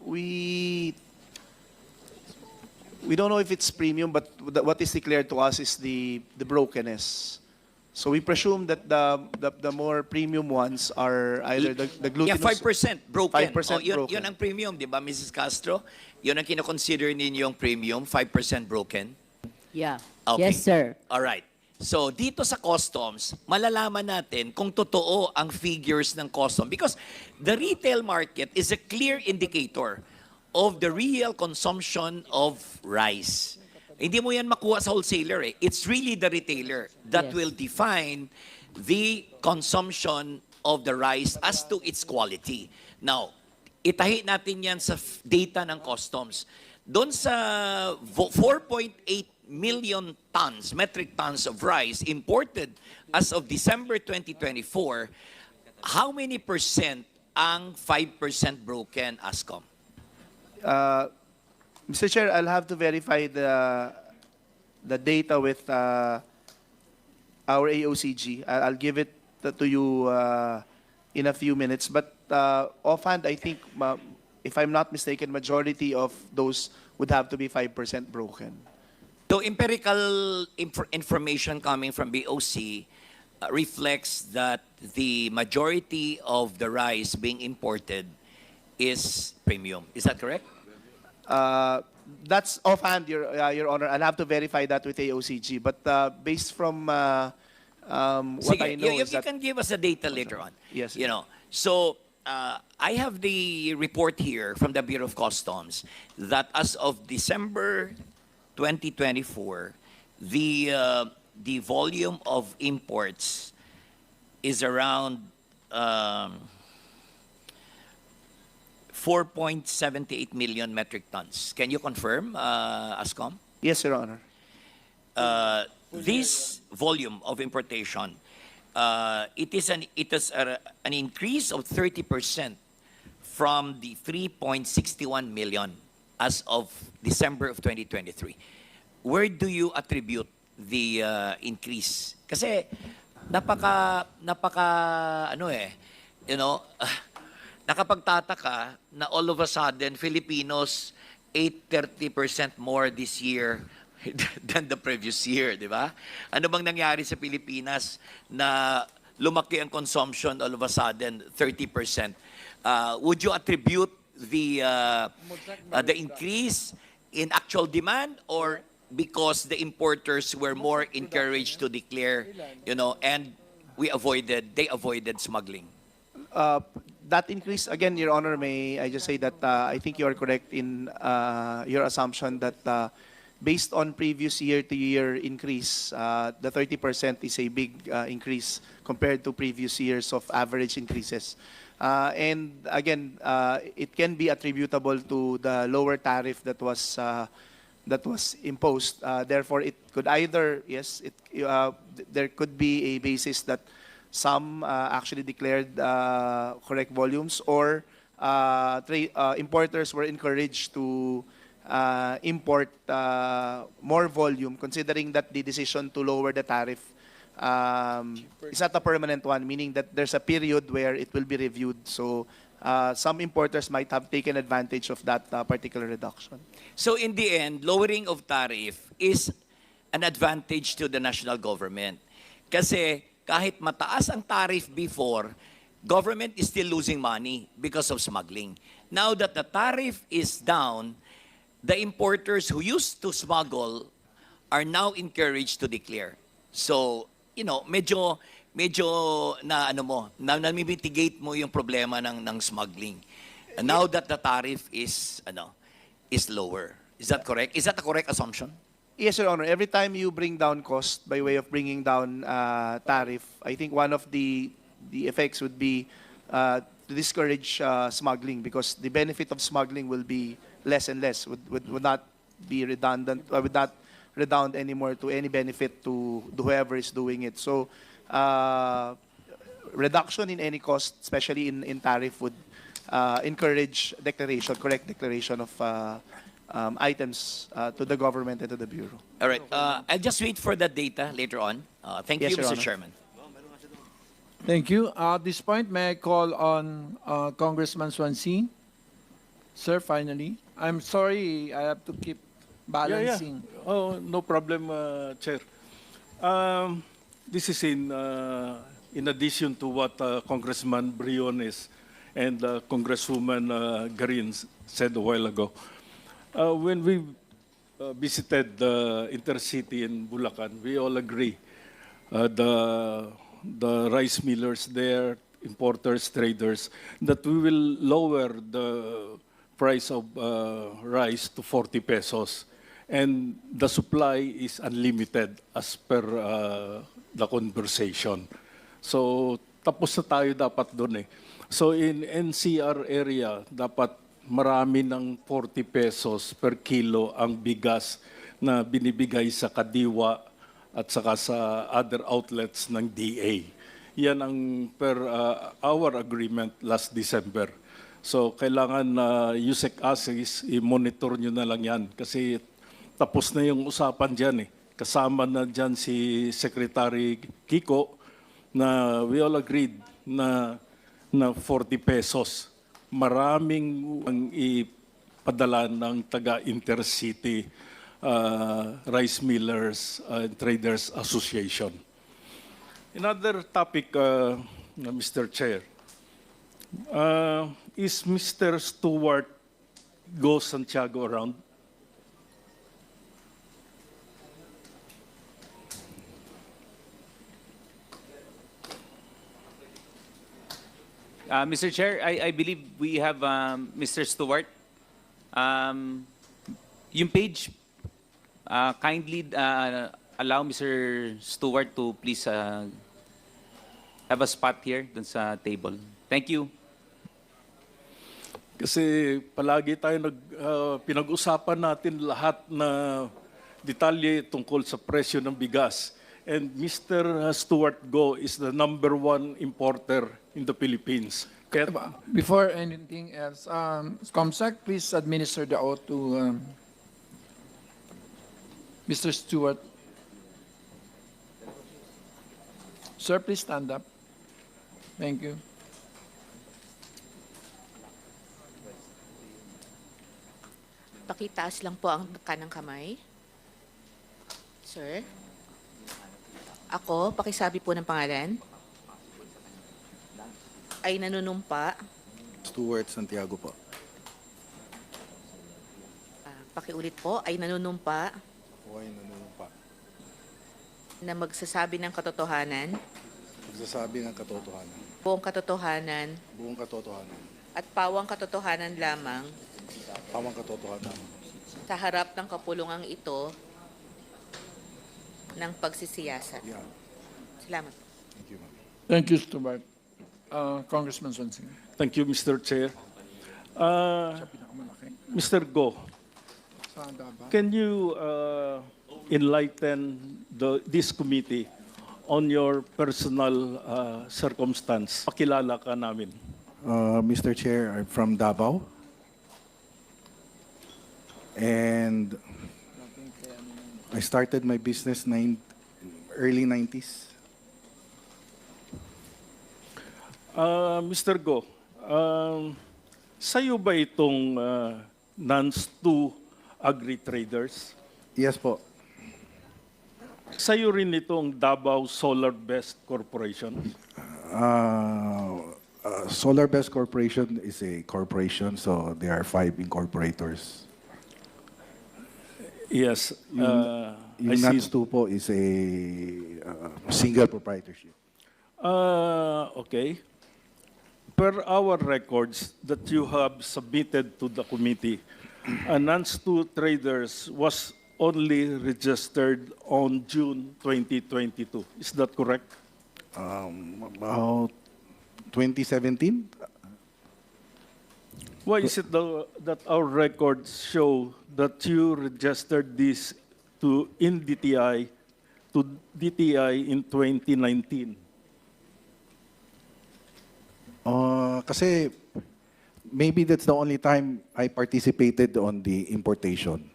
we don't know if it's premium, but what is declared to us is the brokenness. So we presume that the more premium ones are either the Yeah, glutinous... 5% broken. 5% Yun broken. ang premium, di ba, Mrs. Castro? Yun ang kinoconsider ninyong premium, 5% broken? Yeah. Okay. Yes, sir. All right. So, dito sa customs, malalaman natin kung totoo ang figures ng customs. Because the retail market is a clear indicator of the real consumption of rice. Hindi mo yan makuha sa wholesaler eh. It's really the retailer that Yes. will define the consumption of the rice as to its quality. Now, itahi natin yan sa data ng customs. Doon sa 4.8 million tons, metric tons of rice imported as of December 2024, how many percent ang 5% broken, Ascom? Mr. Chair, I'll have to verify the data with our AOCG. I'll give it to you in a few minutes. But offhand, I think, if I'm not mistaken, majority of those would have to be 5% broken. So empirical information coming from BOC reflects that the majority of the rice being imported is premium. Is that correct? That's offhand, Your Honor. I'll have to verify that with AOCG. But based from what Sige, I know you is that... can give us the data later on. Yes. You know, so I have the report here from the Bureau of Customs that as of December 2024, the volume of imports is around 4.78 million metric tons. Can you confirm, ASCOM? Yes, Your Honor. This volume of importation, it is an increase of 30% from the 3.61 million as of December of 2023. Where do you attribute the increase? Kasi napaka nakapagtataka na all of a sudden Filipinos ate 30% more this year than the previous year, di ba? Ano bang nangyari sa Pilipinas na lumaki ang consumption all of a sudden 30%? Would you attribute the increase in actual demand, or because the importers were more encouraged to declare, and they avoided smuggling? That increase, again, Your Honor, may I just say that I think you are correct in your assumption that based on previous year-to-year increase, the 30% is a big increase compared to previous years of average increases. And again, it can be attributable to the lower tariff that was imposed. Therefore, it could either, yes, there could be a basis that some actually declared correct volumes, or importers were encouraged to import more volume, considering that the decision to lower the tariff is not a permanent one, meaning that there's a period where it will be reviewed. So some importers might have taken advantage of that particular reduction. So in the end, lowering of tariff is an advantage to the national government. Kasi kahit mataas ang tariff before, government is still losing money because of smuggling. Now that the tariff is down, the importers who used to smuggle are now encouraged to declare. So, medyo na-mitigate mo yung problema ng smuggling. And now that the tariff is lower. Is that correct? Is that a correct assumption? Yes, Your Honor. Every time you bring down cost by way of bringing down tariff, I think one of the effects would be to discourage smuggling, because the benefit of smuggling will be less and less, would not be redundant, would not redound anymore to any benefit to whoever is doing it. So reduction in any cost, especially in tariff, would encourage correct declaration of items to the government and to the Bureau. All right. I'll just wait for that data later on. Thank Yes, you, Your Mr. Honor. Chairman. Thank you. At this point, may I call on Congressman Swansea? Sir, finally. I'm sorry, I have to keep balancing. Oh, no problem, Chair. This is in addition to what Congressman Briones and Congresswoman Garin said a while ago. When we visited the Intercity in Bulacan, we all agree the rice millers there, importers, traders, that we will lower the price of rice to 40 pesos. And the supply is unlimited as per the conversation. So, tapos na tayo dapat doon eh. So, in NCR area, dapat marami ng 40 pesos per kilo ang bigas na binibigay sa Kadiwa at saka sa other outlets ng DA. Yan ang per our agreement last December. So, kailangan USEC ASIS, i-monitor nyo na lang yan kasi tapos na yung usapan dyan eh. Kasama na dyan si Secretary Kiko na we all agreed na na 40 pesos. Maraming ang ipadala ng taga-Intercity Rice Millers and Traders Association. Another topic, Mr. Chair, is Mr. Stuart Go Santiago around? Mr. Chair, I believe we have Mr. Stewart. Yung page, kindly allow Mr. Stewart to please have a spot here dun sa table. Thank you. Kasi palagi tayo pinag-usapan natin lahat na detalye tungkol sa presyo ng bigas. And Mr. Stuart Go is the #1 importer in the Philippines. Kaya, Before anything else, Comsec, please administer the oath to Mr. Stewart. Sir, please stand up. Thank you. Pakitaas lang po ang kanang kamay. Sir. Ako, pakisabi po ng pangalan. Ay nanunumpa. Stuart Santiago po. Pakiulit po, ay nanunumpa Ako ay nanunumpa. na magsasabi ng katotohanan, Magsasabi ng katotohanan. buong katotohanan, Buong katotohanan. at pawang katotohanan lamang Tamang katotohanan. sa harap ng kapulungang ito ng pagsisiyasat. Yeah. Salamat. Thank you, ma'am. Thank you, Stuart. Congressman Swansea. thank you, Mr. Chair. Pinakamalaki. Mr. Go, Sa Davao. can you enlighten this committee on your personal circumstance? Pakilala ka namin. Mr. Chair, I'm from Davao. And I started my business early 90s. Mr. Go, sa'yo ba itong NANS2 Agri-Traders? Yes po. Sa'yo rin itong Davao Solar Best Corporation? Solar Best Corporation is a corporation, so there are 5 incorporators. Yes. I Yung see. NANS 2 po is a single proprietorship. Okay. Per our records that you have submitted to the committee, NANS2 Traders was only registered on June 2022. Is that correct? About 2017? Why is it that our records show that you registered this to DTI in 2019? Kasi maybe that's the only time I participated on the importation.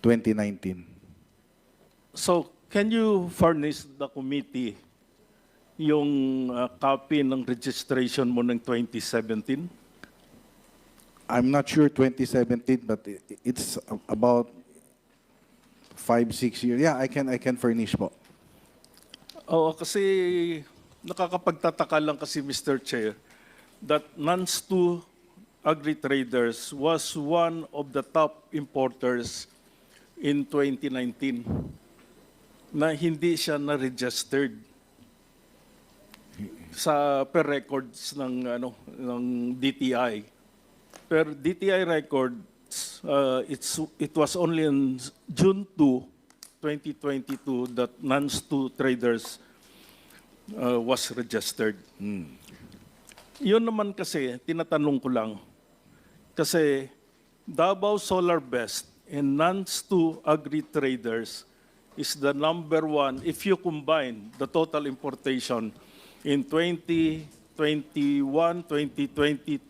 2019. So, can you furnish the committee yung copy ng registration mo ng 2017? I'm not sure 2017, but it's about 5-6 years. Yeah, I can furnish po. Oo, kasi nakakapagtataka lang kasi, Mr. Chair, that NANS2 Agri-Traders was one of the top importers in 2019 na hindi siya na-registered sa per records ng DTI. Per DTI records, it was only on June 2, 2022 that NANS2 Traders was registered. Yun naman kasi, tinatanong ko lang, kasi Davao Solar Best and NANS2 Agri-Traders is the #1 if you combine the total importation in 2021, 2022,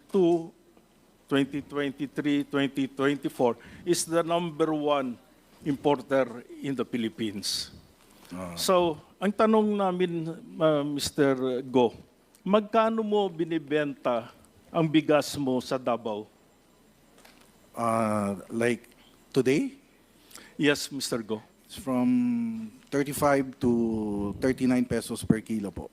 2023, 2024 is the #1 importer in the Philippines. So, ang tanong namin, Mr. Go, magkano mo binibenta ang bigas mo sa Davao? Like today, Yes, Mr. Go. it's from 35 to 39 pesos per kilo po.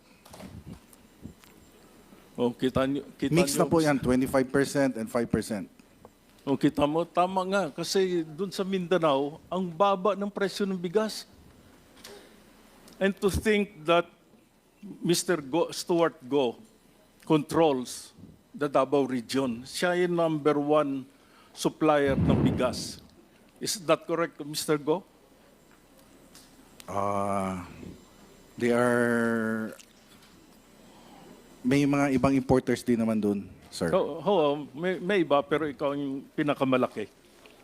O, kita Mix na nyo, po yan, 25% and 5%. O, kita mo, tama nga. Kasi dun sa Mindanao, ang baba ng presyo ng bigas. And to think that Mr. Stuart Go controls the Davao region. Siya yung number 1 supplier ng bigas. Is that correct, Mr. Go? They are... May mga ibang importers din naman dun, sir. May iba, pero ikaw yung pinakamalaki.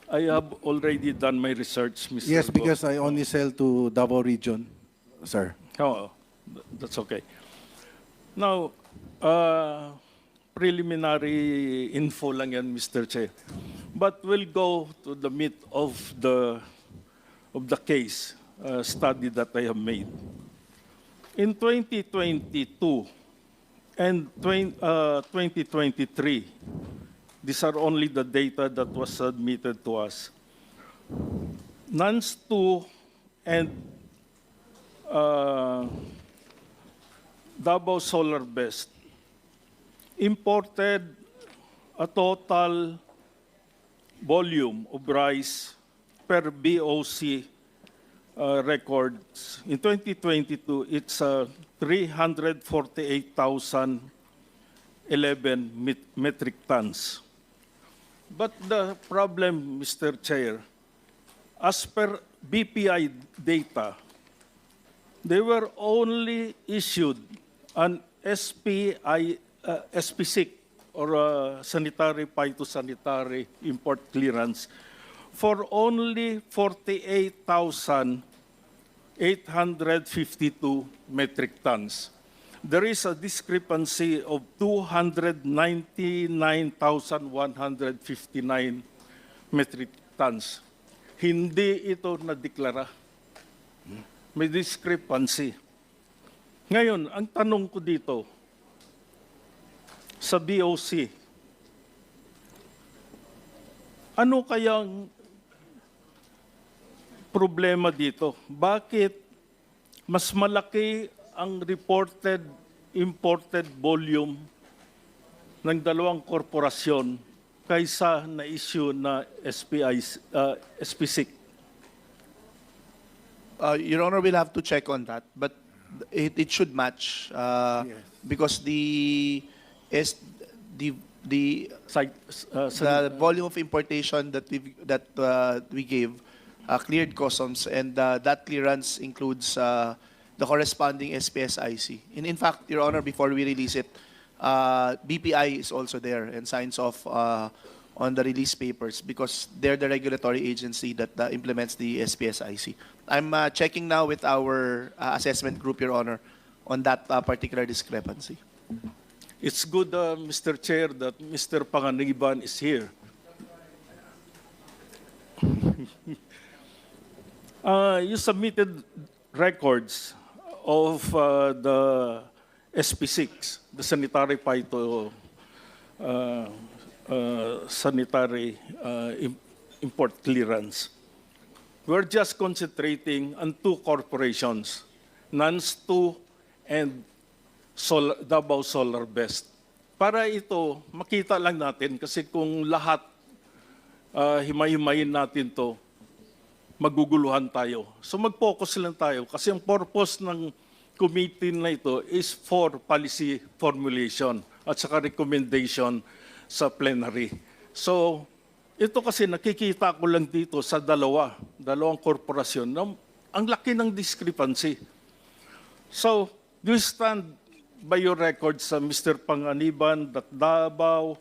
I have already done my research, Mr. Yes, Go. because I only sell to Davao region, sir. Oo, that's okay. Now, preliminary info lang yan, Mr. Chair. But we'll go to the meat of the case study that I have made. In 2022 and 2023, these are only the data that was submitted to us. NANS 2 and Davao Solar Best imported a total volume of rice per BOC records. In 2022, it's 348,011 metric tons. But the problem, Mr. Chair, as per BPI data, they were only issued an SPSIC or sanitary phytosanitary import clearance for only 48,852 metric tons. There is a discrepancy of 299,159 metric tons. Hindi ito nadeklara. May discrepancy. Ngayon, ang tanong ko dito, sa BOC, ano kayang problema dito? Bakit mas malaki ang reported imported volume ng dalawang korporasyon kaysa na issue na SPSIC? Your Honor, we'll have to check on that, but it should match because the volume of importation that we gave cleared customs, and that clearance includes the corresponding SPSIC. In fact, Your Honor, before we release it, BPI is also there and signs off on the release papers because they're the regulatory agency that implements the SPSIC. I'm checking now with our assessment group, Your Honor, on that particular discrepancy. It's good, Mr. Chair, that Mr. Panganiban is here. You submitted records of the SP6, the sanitary sanitary import clearance. We're just concentrating on 2 corporations, NANS 2 and Davao Solar Best. Para ito, makita lang natin kasi kung lahat himay-himayin natin to, maguguluhan tayo. So mag-focus lang tayo kasi ang purpose ng committee na ito is for policy formulation at saka recommendation sa plenary. So ito kasi nakikita ko lang dito sa dalawang korporasyon na ang laki ng discrepancy. So do you stand by your records, Mr. Panganiban, that Davao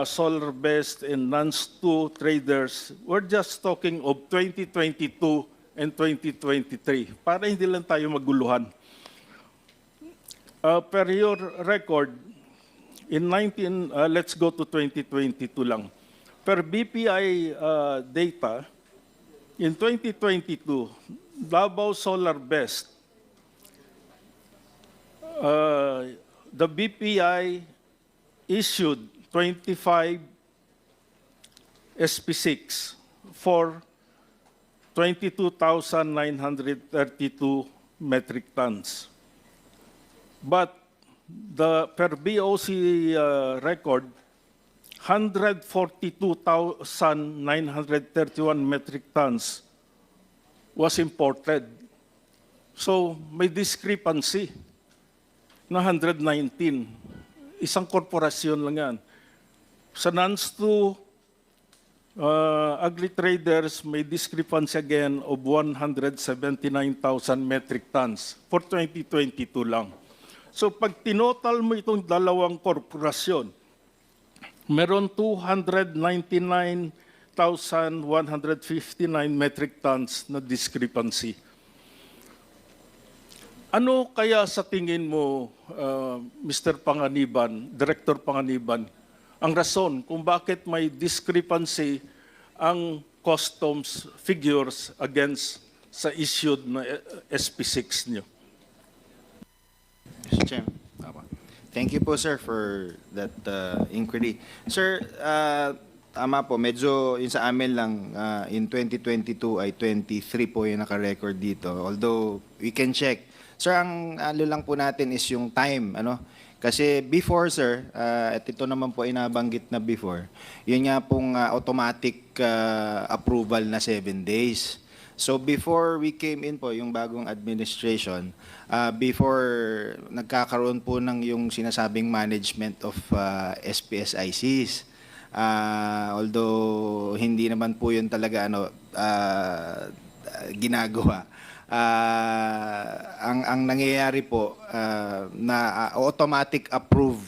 Solar Best and NANS 2 traders, we're just talking of 2022 and 2023 para hindi lang tayo maguluhan. Per your record, let's go to 2022 lang. Per BPI data, in 2022, Davao Solar Best the BPI issued 25 SP6 for 22,932 metric tons. But the per BOC record, 142,931 metric tons was imported. So may discrepancy na 119. Isang korporasyon lang yan. Sa NANS2, agri-traders may discrepancy again of 179,000 metric tons for 2022 lang. So pag tinotal mo itong dalawang korporasyon, meron 299,159 metric tons na discrepancy. Ano kaya sa tingin mo, Mr. Panganiban, Director Panganiban, ang rason kung bakit may discrepancy ang customs figures against sa issued na SP6 nyo? Mr. Chair. Thank you po, sir, for that inquiry. Sir, tama po, medyo yun sa amin lang, in 2022 ay 23 po yung naka-record dito. Although, we can check. Sir, ang ano lang po natin is yung time, ano? Kasi before, sir, at ito naman po ay nabanggit na before, yun nga pong automatic approval na 7 days. So before we came in po, yung bagong administration, before nagkakaroon po ng yung sinasabing management of SPSICs, although hindi naman po yun talaga ginagawa. Ang nangyayari po na automatic approve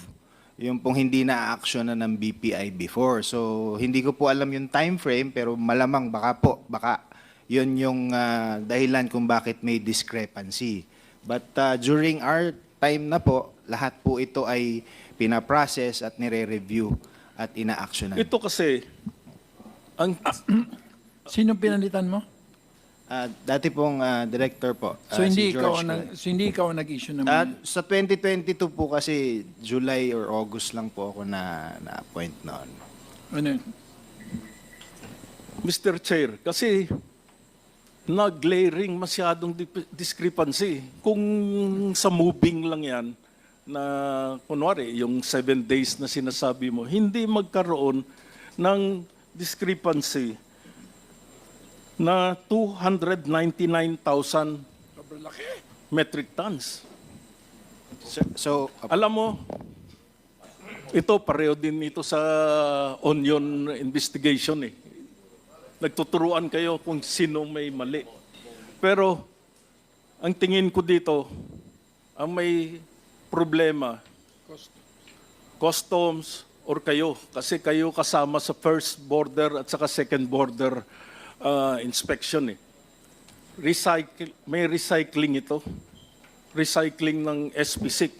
yung pong hindi na-action na ng BPI before. So hindi ko po alam yung time frame, pero malamang baka yun yung dahilan kung bakit may discrepancy. But during our time na po, lahat po ito ay pinaprocess at nire-review at ina-actionan. Ito kasi, ang Sino pinalitan mo? Dati pong director po, So hindi si ikaw George. hindi ikaw ang nag-issue ng Sa 2022 po kasi, July or August lang po ako na-appoint noon. ano yun? Mr. Chair, kasi nag-glaring masyadong discrepancy. Kung sa moving lang yan, na kunwari, yung 7 days na sinasabi mo, hindi magkaroon ng discrepancy na 299,000 metric tons. So, Alam mo, ito pareho din ito sa onion investigation eh. Nagtuturuan kayo kung sino may mali. Pero ang tingin ko dito, ang may problema, customs or kayo. Kasi kayo kasama sa first border at saka second border inspection eh. May recycling ito. Recycling ng SP6.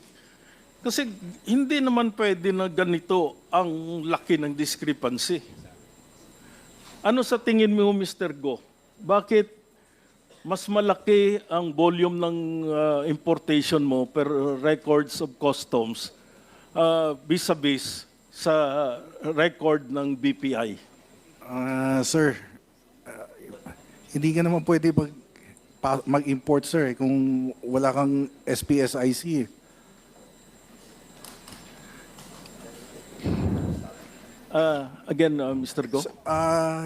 Kasi hindi naman pwede na ganito ang laki ng discrepancy. Ano sa tingin mo, Mr. Go? Bakit mas malaki ang volume ng importation mo per records of customs vis-a-vis sa record ng BPI? Sir, hindi ka naman pwede mag-import, sir, kung wala kang SPSIC. Again, Mr. Go?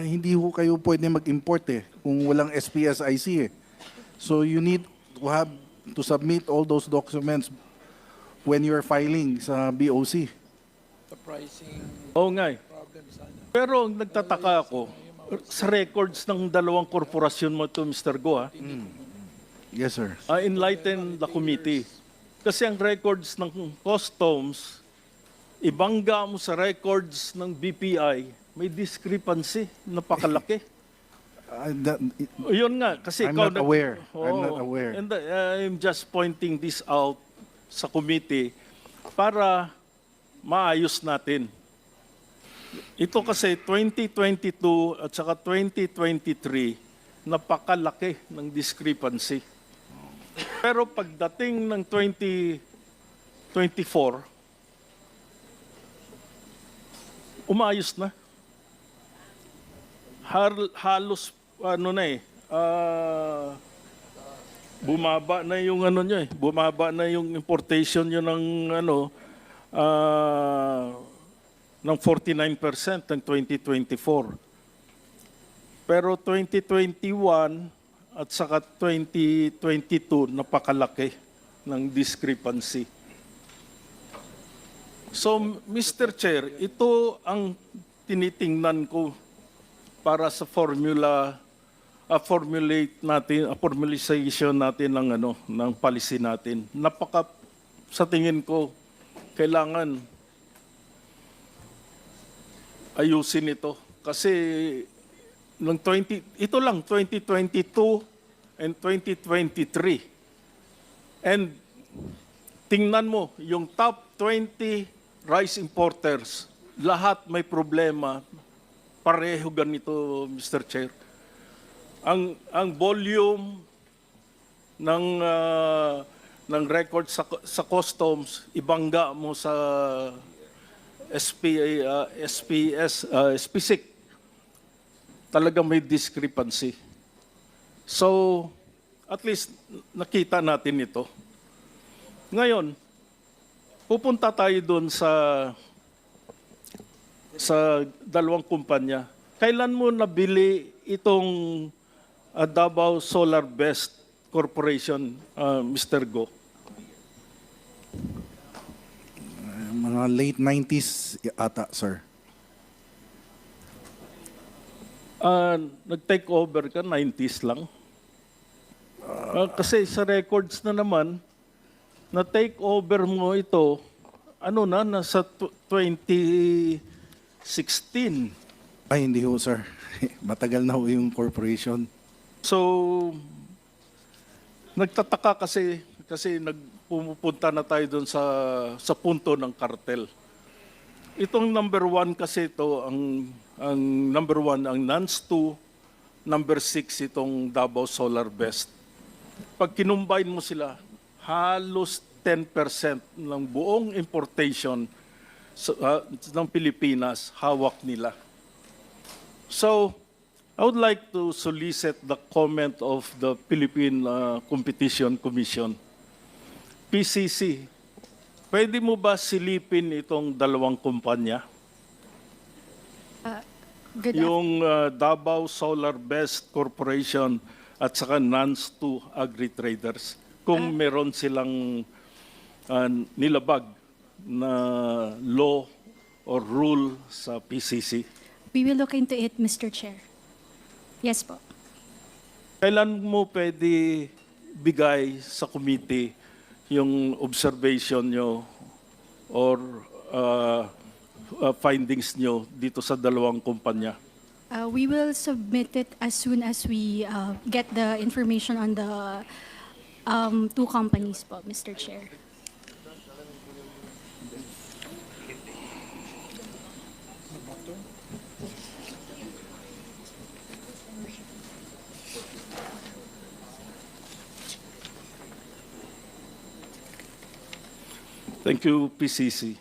Hindi ho kayo pwede mag-import kung walang SPSIC. So you need to submit all those documents when you're filing sa BOC. The pricing Oo nga eh. problems. Pero ang nagtataka ako, sa records ng dalawang korporasyon mo to, Mr. Go, Yes, sir. enlighten the committee. Kasi ang records ng customs, ibangga mo sa records ng BPI, may discrepancy, napakalaki. Yun nga, kasi I'm ikaw not aware. I'm Oo. not aware. And I'm just pointing this out sa committee para maayos natin. Ito kasi 2022 at saka 2023, napakalaki ng discrepancy. Pero pagdating ng 2024 24, umayos na. Halos ano na eh, bumaba na yung ano nyo eh, bumaba na yung importation nyo ng ano, ng 49% ng 2024. Pero 2021 at saka 2022 napakalaki ng discrepancy. So, Mr. Chair, ito ang tinitingnan ko para sa formalization natin ng ano, ng policy natin. Sa tingin ko, kailangan ayusin ito kasi ito lang 2022 and 2023. And tingnan mo, yung top 20 rice importers, lahat may problema. Pareho ganito, Mr. Chair. Ang volume ng record sa customs, ibangga mo sa SPSIC, talagang may discrepancy. So, at least nakita natin ito. Ngayon, pupunta tayo doon sa dalawang kumpanya. Kailan mo nabili itong Davao Solar Best Corporation, Mr. Go? Mga late 90s ata, sir. Nag-take over ka, 90s lang. Kasi sa records na naman, na-take over mo ito, ano na, nasa 2016. Ay, hindi ho, sir. Matagal na ho yung corporation. So, nagtataka kasi pumupunta na tayo doon sa punto ng kartel. Itong number 1 kasi ito, ang number 1 ang NANS 2, number 6 itong Davao Solar Best. Pag kinumbine mo sila, halos 10% ng buong importation ng Pilipinas hawak nila. So, I would like to solicit the comment of the Philippine Competition Commission. PCC, pwede mo ba silipin itong dalawang kumpanya? Yung Davao Solar Best Corporation at saka NANS 2 Agri-Traders, kung meron silang nilabag na law or rule sa PCC. We will look into it, Mr. Chair. Yes po. Kailan mo pwede bigay sa committee yung observation nyo or findings nyo dito sa dalawang kumpanya? We will submit it as soon as we get the information on the two companies po, Mr. Chair. Thank you, PCC.